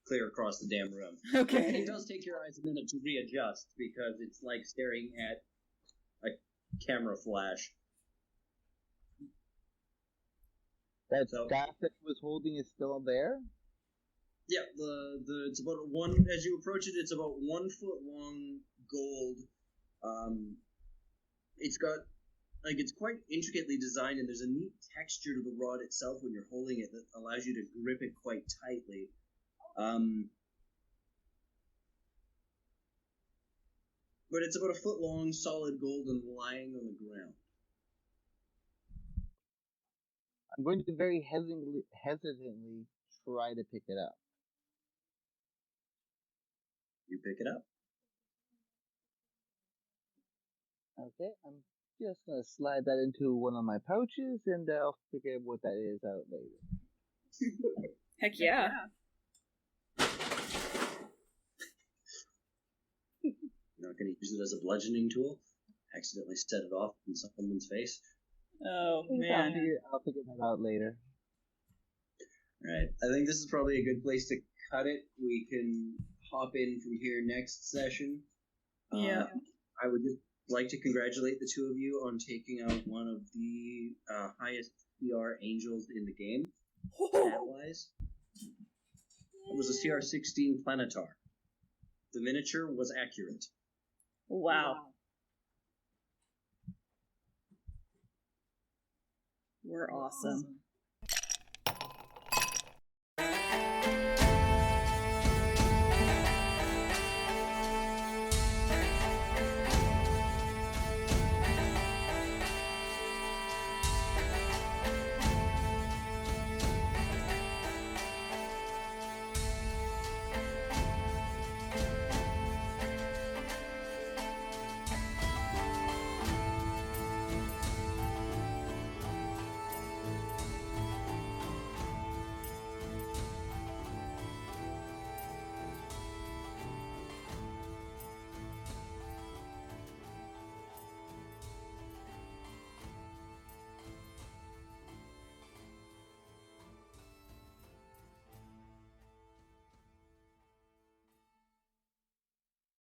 clear across the damn room. Okay. It does take your eyes a minute to readjust, because it's like staring at a camera flash. That staff that he was holding is still there? Yeah, it's about as you approach it, it's about 1 foot long gold. It's got, it's quite intricately designed, and there's a neat texture to the rod itself when you're holding it that allows you to grip it quite tightly. But it's about 1 foot long, solid gold, and lying on the ground. I'm going to very hesitantly try to pick it up. You pick it up. Okay, I'm just going to slide that into one of my pouches, and I'll figure what that is out later. Heck yeah. You're not going to use it as a bludgeoning tool? Accidentally set it off in someone's face? Oh, man. I'll figure that out later. Alright, I think this is probably a good place to cut it. We can hop in from here next session. Yeah. I would just like to congratulate the two of you on taking out one of the highest PR angels in the game. Stat-wise, it was a CR-16 Planetar. The miniature was accurate. Wow. We're awesome.